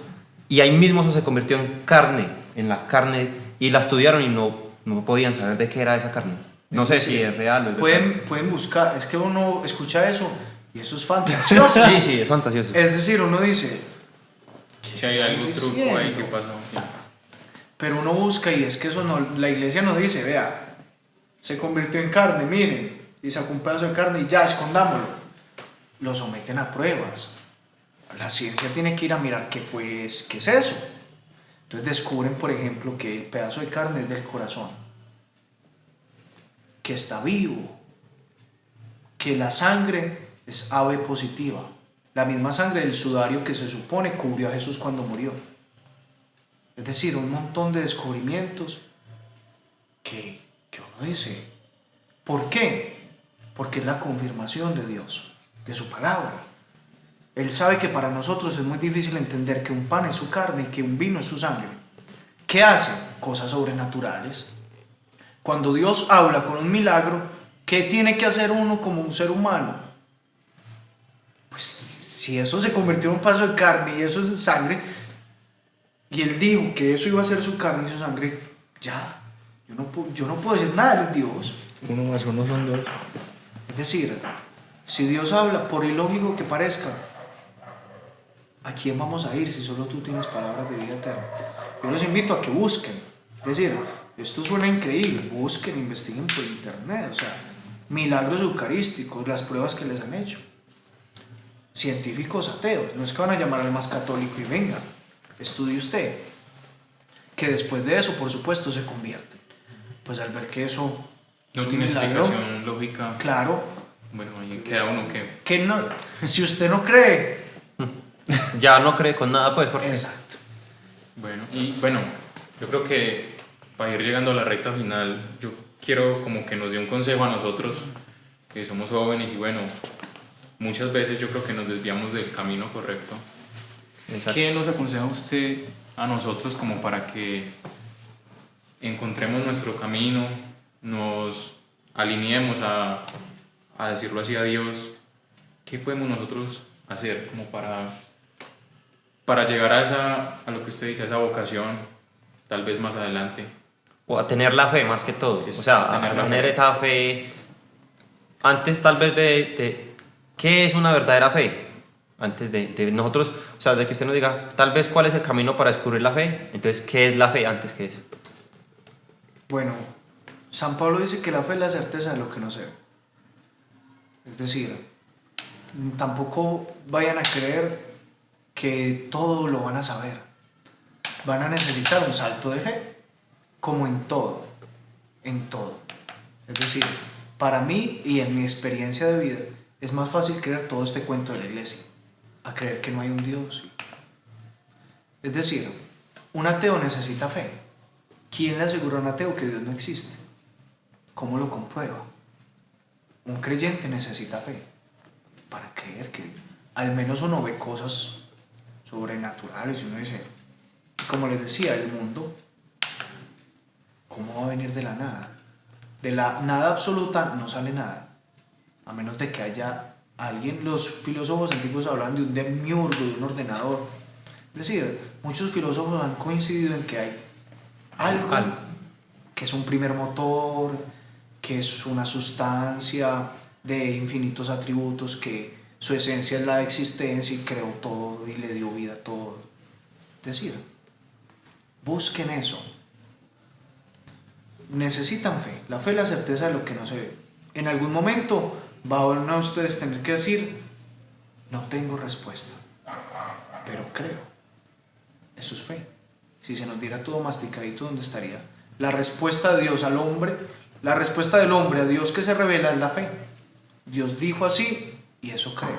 y ahí mismo eso se convirtió en carne, en la carne, y la estudiaron y no podían saber de qué era esa carne. No sé si es real o es verdad. Pueden buscar, es que uno escucha eso y eso es fantasioso. Sí, es fantasioso. Es decir, uno dice, Si hay algún truco ahí que pasó. pero uno busca y es que eso no, la iglesia no dice, vea, se convirtió en carne, miren, y sacó un pedazo de carne y ya, escondámoslo. Lo someten a pruebas. La ciencia tiene que ir a mirar qué es eso. Entonces descubren, por ejemplo, que el pedazo de carne es del corazón, que está vivo, que la sangre es AB positiva, la misma sangre del sudario que se supone cubrió a Jesús cuando murió. Es decir, un montón de descubrimientos que uno dice, ¿por qué? Porque es la confirmación de Dios, de su palabra. Él sabe que para nosotros es muy difícil entender que un pan es su carne y que un vino es su sangre. ¿Qué hace? Cosas sobrenaturales. Cuando Dios habla con un milagro, ¿qué tiene que hacer uno como un ser humano? Pues si eso se convirtió en un pedazo de carne y eso es sangre, y Él dijo que eso iba a ser su carne y su sangre, ya, yo no puedo decir nada, Él es Dios. 1 más 1 son 2. Es decir, si Dios habla, por ilógico que parezca, ¿a quién vamos a ir si solo tú tienes palabras de vida eterna? Yo los invito a que busquen. Es decir, esto suena increíble, busquen, investiguen por internet, o sea, milagros eucarísticos, las pruebas que les han hecho. Científicos ateos, no es que van a llamar al más católico y venga, estudie usted. Que después de eso, por supuesto, se convierten. Pues al ver que eso No es un tiene milagro, explicación lógica. claro, Bueno, ahí queda uno que. no, si usted no cree, Ya no cree con nada, pues, porque... exacto. Bueno, y bueno, yo creo que para ir llegando a la recta final, yo quiero como que nos dé un consejo a nosotros, que somos jóvenes y bueno, muchas veces yo creo que nos desviamos del camino correcto. Exacto. ¿Qué nos aconseja usted a nosotros como para que encontremos nuestro camino, nos alineemos a decirlo así a Dios? ¿Qué podemos nosotros hacer como para llegar a lo que usted dice, a esa vocación, tal vez más adelante? O a tener la fe más que todo. Eso, O sea, a a tener la tener fe. esa fe. Antes tal vez de ¿qué es una verdadera fe? Antes de nosotros, o sea, de que usted nos diga, tal vez cuál es el camino para descubrir la fe. Entonces, ¿qué es la fe antes que eso? Bueno, San Pablo dice que la fe es la certeza de lo que no se ve. Es decir, tampoco vayan a creer que todo lo van a saber. Van a necesitar un salto de fe, como en todo, en todo. Es decir, para mí y en mi experiencia de vida, es más fácil creer todo este cuento de la iglesia, a creer que no hay un Dios. Es decir, un ateo necesita fe. ¿Quién le asegura a un ateo que Dios no existe? ¿Cómo lo comprueba? Un creyente necesita fe para creer que al menos uno ve cosas sobrenaturales y uno dice, como les decía, el mundo, ¿cómo va a venir de la nada? De la nada absoluta no sale nada, a menos de que haya alguien. Los filósofos antiguos hablan de un demiurgo, de un ordenador. Es decir, muchos filósofos han coincidido en que hay algo que es un primer motor, que es una sustancia de infinitos atributos, que su esencia es la existencia y creó todo y le dio vida a todo. Es decir, busquen eso. Necesitan fe. La fe es la certeza de lo que no se ve. En algún momento van a ustedes tener que decir, no tengo respuesta, pero creo. Eso es fe. Si se nos diera todo masticadito, ¿dónde estaría? La respuesta de Dios al hombre, la respuesta del hombre a Dios que se revela es la fe. Dios dijo así y eso creo.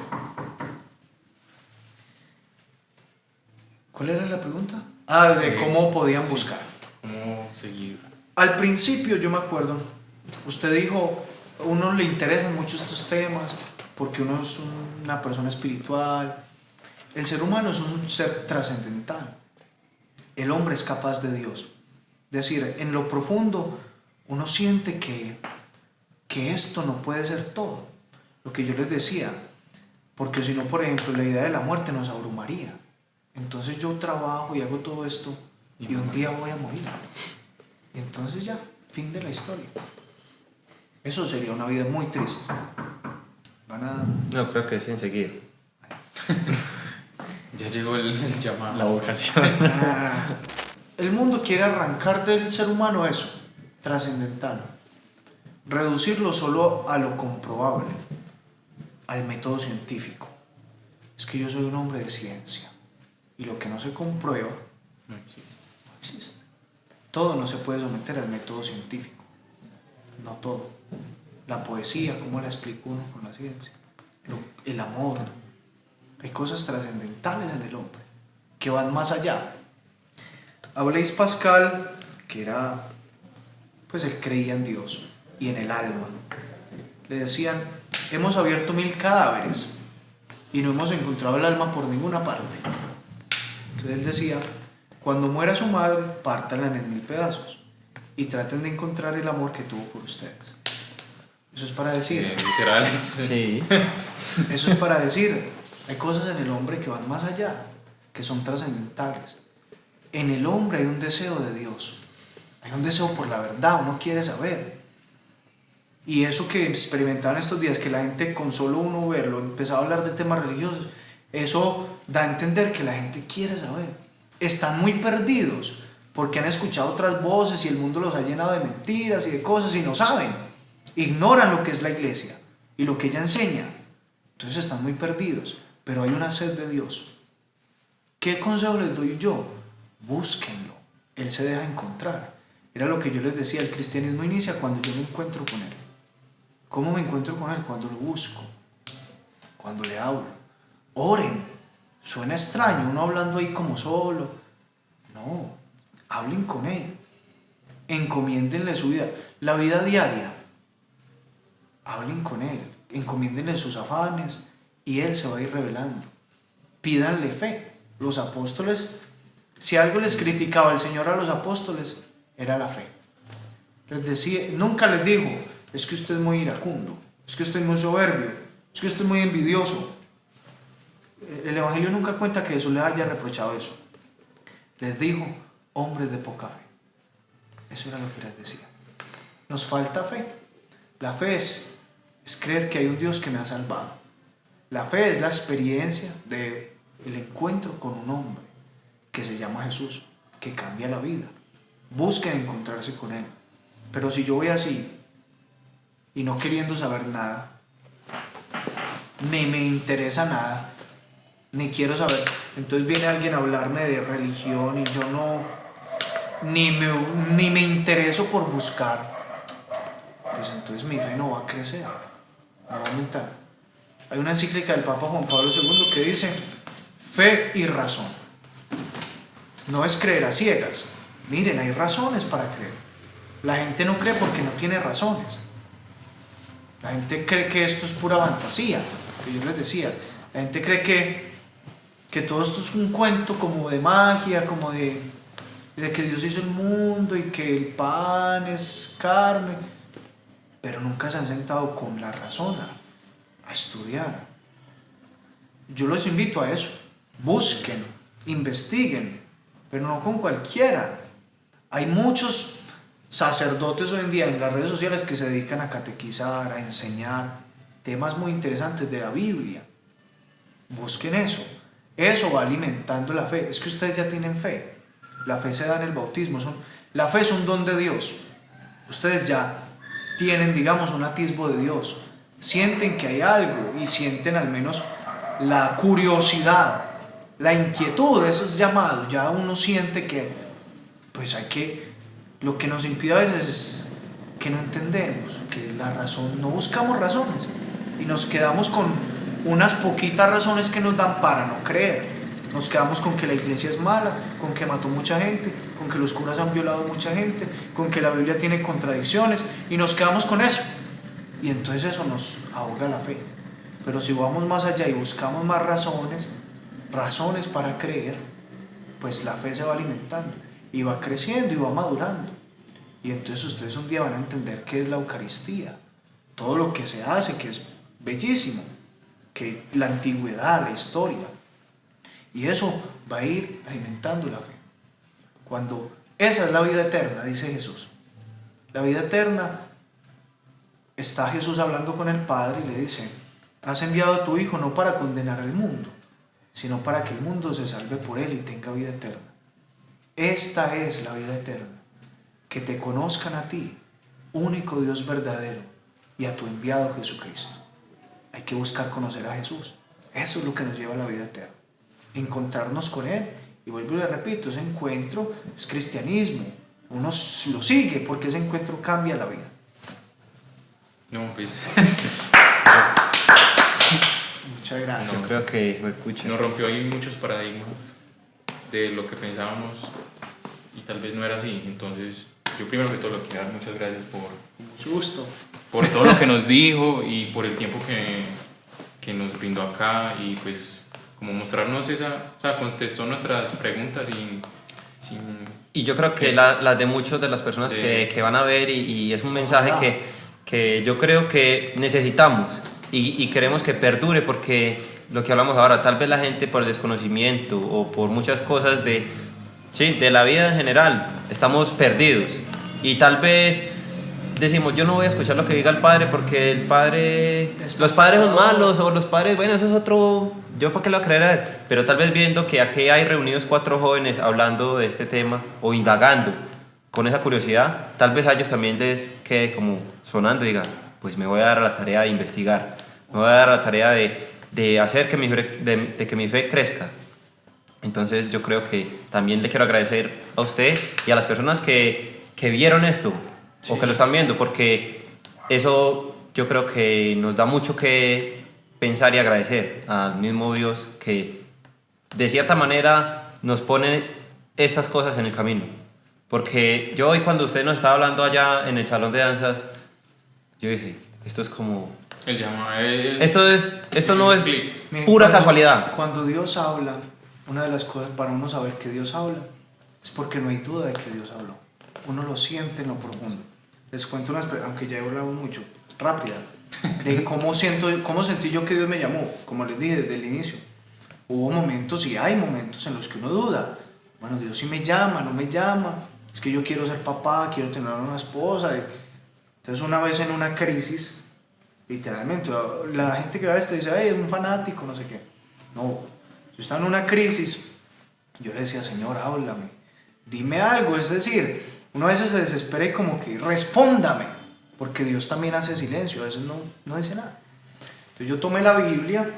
¿Cuál era la pregunta? De cómo podían buscar. ¿Cómo seguir? Al principio yo me acuerdo, usted dijo, a uno le interesan mucho estos temas porque uno es una persona espiritual. El ser humano es un ser trascendental. El hombre es capaz de Dios. Es decir, en lo profundo uno siente que esto no puede ser todo. Lo que yo les decía, porque si no, por ejemplo, la idea de la muerte nos abrumaría. Entonces yo trabajo y hago todo esto y un día voy a morir. Y entonces ya, fin de la historia. Eso sería una vida muy triste. No, creo que sí, enseguida. Ya llegó el llamado. La vocación. El mundo quiere arrancar del ser humano eso, trascendental. Reducirlo solo a lo comprobable, al método científico. Es que yo soy un hombre de ciencia y lo que no se comprueba No existe. no existe. Todo no se puede someter al método científico. No todo. La poesía, ¿cómo la explica uno con la ciencia? El amor. Hay cosas trascendentales en el hombre que van más allá. A Blaise Pascal, que era, pues él creía en Dios y en el alma, le decían, hemos abierto 1000 cadáveres y no hemos encontrado el alma por ninguna parte. Entonces él decía, cuando muera su madre, pártanla en 1000 pedazos y traten de encontrar el amor que tuvo por ustedes. Eso es para decir, Literales. Sí. eso es para decir, hay cosas en el hombre que van más allá, que son trascendentales. En el hombre hay un deseo de Dios, hay un deseo por la verdad, uno quiere saber. Y eso que experimentaban estos días, que la gente con solo uno verlo empezaba a hablar de temas religiosos, eso da a entender que la gente quiere saber. Están muy perdidos porque han escuchado otras voces y el mundo los ha llenado de mentiras y de cosas y no saben. Ignoran lo que es la iglesia y lo que ella enseña. Entonces están muy perdidos, pero hay una sed de Dios. ¿Qué consejo les doy yo? Búsquenlo. Él se deja encontrar. Era lo que yo les decía, el cristianismo inicia cuando yo me encuentro con Él. ¿Cómo me encuentro con Él? Cuando lo busco, cuando le hablo. Oren. Suena extraño, uno hablando ahí como solo. No, hablen con Él. Encomiéndenle su vida, la vida diaria. Hablen con Él, encomiéndenle sus afanes y Él se va a ir revelando. Pídanle fe. Los apóstoles, si algo les criticaba el Señor a los apóstoles, era la fe. Les decía, nunca les dijo, es que usted es muy iracundo, es que usted es muy soberbio, es que usted es muy envidioso. El Evangelio nunca cuenta que Jesús les haya reprochado eso. Les dijo, hombres de poca fe. Eso era lo que les decía. Nos falta fe. La fe es creer que hay un Dios que me ha salvado. La fe es la experiencia del encuentro con un hombre que se llama Jesús, que cambia la vida. Busquen encontrarse con Él. Pero si yo voy así y no queriendo saber nada, ni me interesa nada, ni quiero saber, entonces viene alguien a hablarme de religión y yo no, ni me intereso por buscar, pues entonces mi fe no va a crecer, no va a aumentar. Hay una encíclica del Papa Juan Pablo II que dice, fe y razón. No es creer a ciegas. Miren, hay razones para creer. La gente no cree porque no tiene razones. La gente cree que esto es pura fantasía, que yo les decía. La gente cree que todo esto es un cuento como de magia, como de que Dios hizo el mundo y que el pan es carne, pero nunca se han sentado con la razón a estudiar. Yo los invito a eso. Busquen, investiguen, pero no con cualquiera. Hay muchos sacerdotes hoy en día en las redes sociales que se dedican a catequizar, a enseñar temas muy interesantes de la Biblia. Busquen eso. Eso va alimentando la fe. Es que ustedes ya tienen fe. La fe se da en el bautismo. La fe es un don de Dios. Ustedes ya tienen, digamos, un atisbo de Dios. Sienten que hay algo y sienten al menos la curiosidad, la inquietud, eso es llamado. Ya uno siente que, pues hay que, lo que nos impide a veces es que no entendemos, que la razón, no buscamos razones y nos quedamos con unas poquitas razones que nos dan para no creer. Nos quedamos con que la iglesia es mala, con que mató mucha gente, con que los curas han violado mucha gente, con que la Biblia tiene contradicciones y nos quedamos con eso. Y entonces eso nos ahoga la fe. Pero si vamos más allá y buscamos más razones para creer, pues la fe se va alimentando y va creciendo y va madurando. Y entonces ustedes un día van a entender qué es la Eucaristía, todo lo que se hace, que es bellísimo, que la antigüedad, la historia. Y eso va a ir alimentando la fe. Cuando esa es la vida eterna, dice Jesús. La vida eterna, está Jesús hablando con el Padre y le dice: has enviado a tu Hijo no para condenar al mundo, sino para que el mundo se salve por él y tenga vida eterna. Esta es la vida eterna, que te conozcan a ti, único Dios verdadero, y a tu enviado Jesucristo. Hay que buscar conocer a Jesús. Eso es lo que nos lleva a la vida eterna. Encontrarnos con Él. Y vuelvo y le repito, ese encuentro es cristianismo. Uno lo sigue porque ese encuentro cambia la vida. No, pues Muchas gracias. Yo creo que nos rompió ahí muchos paradigmas de lo que pensábamos y tal vez no era así. Entonces, yo primero que todo le quiero dar muchas gracias Mucho gusto. por todo lo que nos dijo y por el tiempo que nos brindó acá y pues como mostrarnos contestó nuestras preguntas y yo creo que eso. las de muchas de las personas que van a ver y es un mensaje que yo creo que necesitamos y queremos que perdure, porque lo que hablamos ahora, tal vez la gente por el desconocimiento o por muchas cosas de la vida en general, estamos perdidos y tal vez decimos: yo no voy a escuchar lo que diga el padre porque los padres son malos, o los padres, bueno, eso es otro, yo para qué lo voy a creer a él. Pero tal vez viendo que aquí hay reunidos 4 jóvenes hablando de este tema o indagando con esa curiosidad, tal vez a ellos también les quede como sonando y digan: pues me voy a dar a la tarea de investigar, me voy a dar a la tarea de hacer que mi fe crezca. Entonces yo creo que también le quiero agradecer a usted y a las personas que vieron esto, o que lo están viendo, porque eso yo creo que nos da mucho que pensar y agradecer al mismo Dios que de cierta manera nos pone estas cosas en el camino. Porque yo hoy, cuando usted nos estaba hablando allá en el salón de danzas, yo dije: esto es como... el llamado Esto no es Miren, pura casualidad. Cuando Dios habla, una de las cosas para uno saber que Dios habla es porque no hay duda de que Dios habló. Uno lo siente en lo profundo. Les cuento aunque ya he hablado mucho, rápida, de cómo sentí yo que Dios me llamó. Como les dije desde el inicio, hubo momentos y hay momentos en los que uno duda. Bueno, Dios sí me llama, no me llama. Es que yo quiero ser papá, quiero tener una esposa. Entonces, una vez en una crisis, literalmente, la gente que va a esto dice: ay, es un fanático, no sé qué. No, yo estaba en una crisis, yo le decía: Señor, háblame, dime algo. Es decir, uno a veces se desespera y como que respóndame, porque Dios también hace silencio, a veces no dice nada. Entonces yo tomé la Biblia,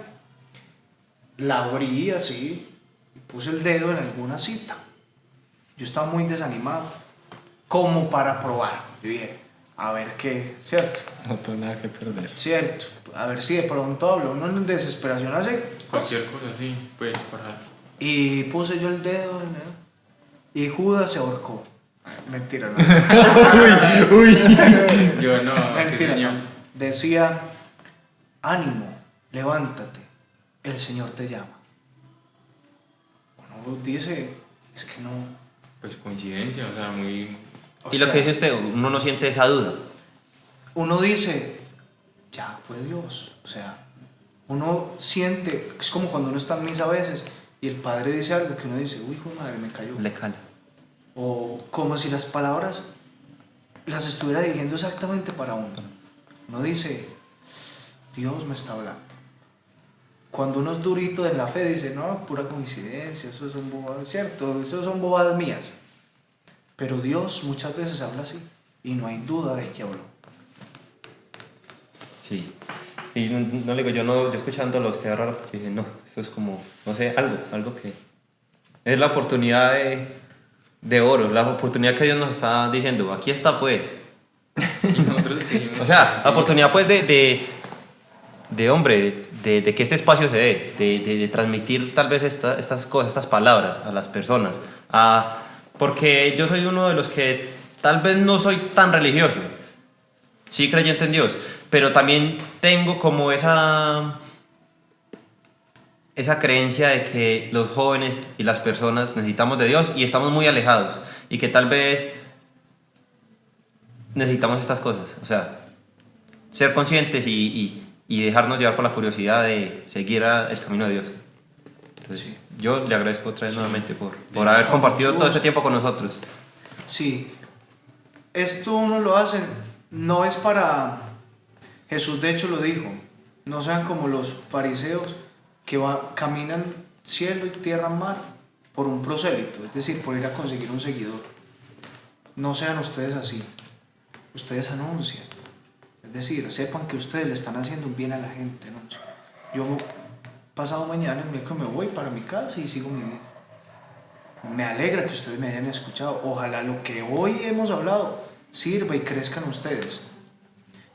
la abrí así y puse el dedo en alguna cita. Yo estaba muy desanimado, como para probar. Yo dije: a ver qué, ¿cierto? No tengo nada que perder. Cierto, a ver si de pronto hablo. Uno en desesperación hace cualquier cosa así, pues para... Y puse yo el dedo, y Judas se ahorcó. Mentira, no. Uy. Yo no, Mentira, señor. no. decía, ánimo, levántate, el Señor te llama. Uno dice, es que no. Pues coincidencia, o sea, muy... Y lo que dice usted, uno no siente esa duda. Uno dice, ya fue Dios. O sea, uno siente, es como cuando uno está en misa a veces y el padre dice algo que uno dice, uy, hijo de madre, me cayó. Le cala. O como si las palabras las estuviera dirigiendo exactamente para uno. Uno dice, Dios me está hablando. Cuando uno es durito en la fe dice, no, pura coincidencia, eso son bobadas, ¿cierto? Eso son bobadas mías. Pero Dios muchas veces habla así y no hay duda de que habló. Sí. Y no le digo, yo escuchándolo a usted ahora, dije, no, esto es como, no sé, algo que es la oportunidad de oro, la oportunidad que Dios nos está diciendo, aquí está pues. Y nosotros dijimos, O sea, sí, la oportunidad pues de hombre, de que este espacio se dé, de transmitir tal vez estas cosas, estas palabras a las personas. Porque yo soy uno de los que tal vez no soy tan religioso, sí creyente en Dios, pero también tengo como esa creencia de que los jóvenes y las personas necesitamos de Dios y estamos muy alejados y que tal vez necesitamos estas cosas, o sea, ser conscientes y dejarnos llevar por la curiosidad de seguir el camino de Dios. Entonces, Sí. yo le agradezco otra vez nuevamente por haber compartido todo este tiempo con nosotros. Sí, esto uno lo hace, no es para... Jesús de hecho lo dijo, no sean como los fariseos que caminan cielo y tierra mar por un prosélito, es decir, por ir a conseguir un seguidor. No sean ustedes así, ustedes anuncian, es decir, sepan que ustedes le están haciendo un bien a la gente. ¿No? Yo pasado mañana, el miércoles, me voy para mi casa y sigo mi vida. Me alegra que ustedes me hayan escuchado, ojalá lo que hoy hemos hablado sirva y crezcan ustedes.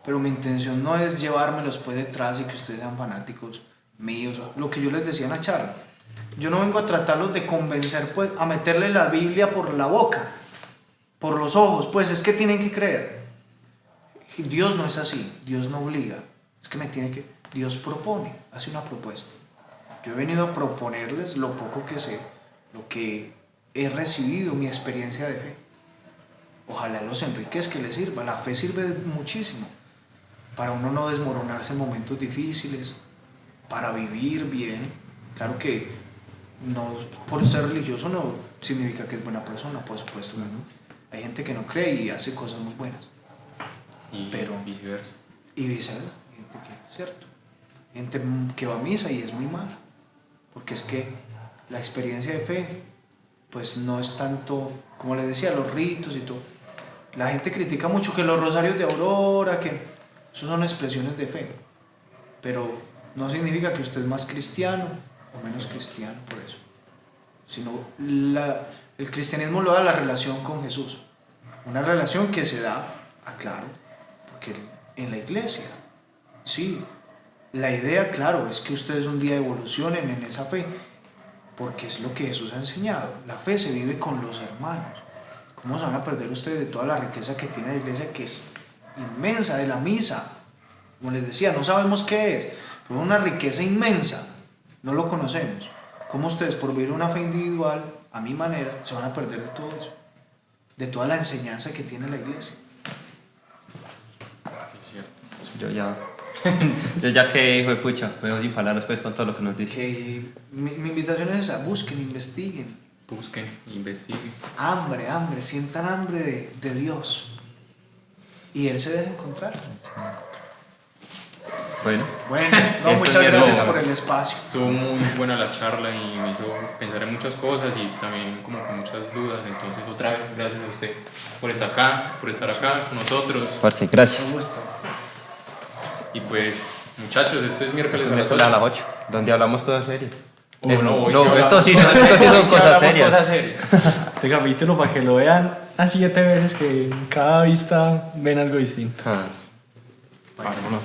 Pero mi intención no es llevármelos pues detrás y que ustedes sean fanáticos míos. Lo que yo les decía en la charla. Yo no vengo a tratarlos de convencer, pues, a meterle la Biblia por la boca, por los ojos, pues es que tienen que creer. Dios no es así, Dios no obliga. Es que Dios propone, hace una propuesta. Yo he venido a proponerles lo poco que sé, lo que he recibido, mi experiencia de fe. Ojalá los enriquezca, que les sirva. La fe sirve muchísimo. Para uno no desmoronarse en momentos difíciles, para vivir bien. Claro que no por ser religioso no significa que es buena persona, por supuesto. ¿No? Hay gente que no cree y hace cosas muy buenas. pero viceversa. Y viceversa. Hay gente que, ¿cierto? Hay gente que va a misa y es muy mala. Porque es que la experiencia de fe, pues no es tanto, como les decía, los ritos y todo. La gente critica mucho que los rosarios de Aurora, que... Eso son expresiones de fe, pero no significa que usted es más cristiano o menos cristiano por eso, sino el cristianismo lo da la relación con Jesús, una relación que se da, aclaro, porque en la iglesia, sí, la idea, claro, es que ustedes un día evolucionen en esa fe, porque es lo que Jesús ha enseñado, la fe se vive con los hermanos. ¿Cómo se van a perder ustedes de toda la riqueza que tiene la iglesia, que es inmensa, de la misa? Como les decía, no sabemos qué es, pero una riqueza inmensa, no lo conocemos. ¿Cómo ustedes por vivir una fe individual, a mi manera, se van a perder de todo eso? De toda la enseñanza que tiene la iglesia. Yo ya que hijo de pucha, me dejo sin palabras pues con todo lo que nos dice. Que mi invitación es esa, busquen, investiguen. Busquen, investiguen. Hambre, sientan hambre de Dios. Y Él se deja encontrar. Bueno, no, muchas gracias por el espacio. Estuvo muy buena la charla y me hizo pensar en muchas cosas y también como con muchas dudas. Entonces otra vez, gracias a usted por estar acá con nosotros. parce, gracias. Me gusta. Y pues, muchachos, este es miércoles Esto a es las 8. a las 8, donde hablamos cosas serias. Esto sí son cosas serias. Este capítulo para que lo vean a 7 veces, que en cada vista ven algo distinto. Ah. Vámonos.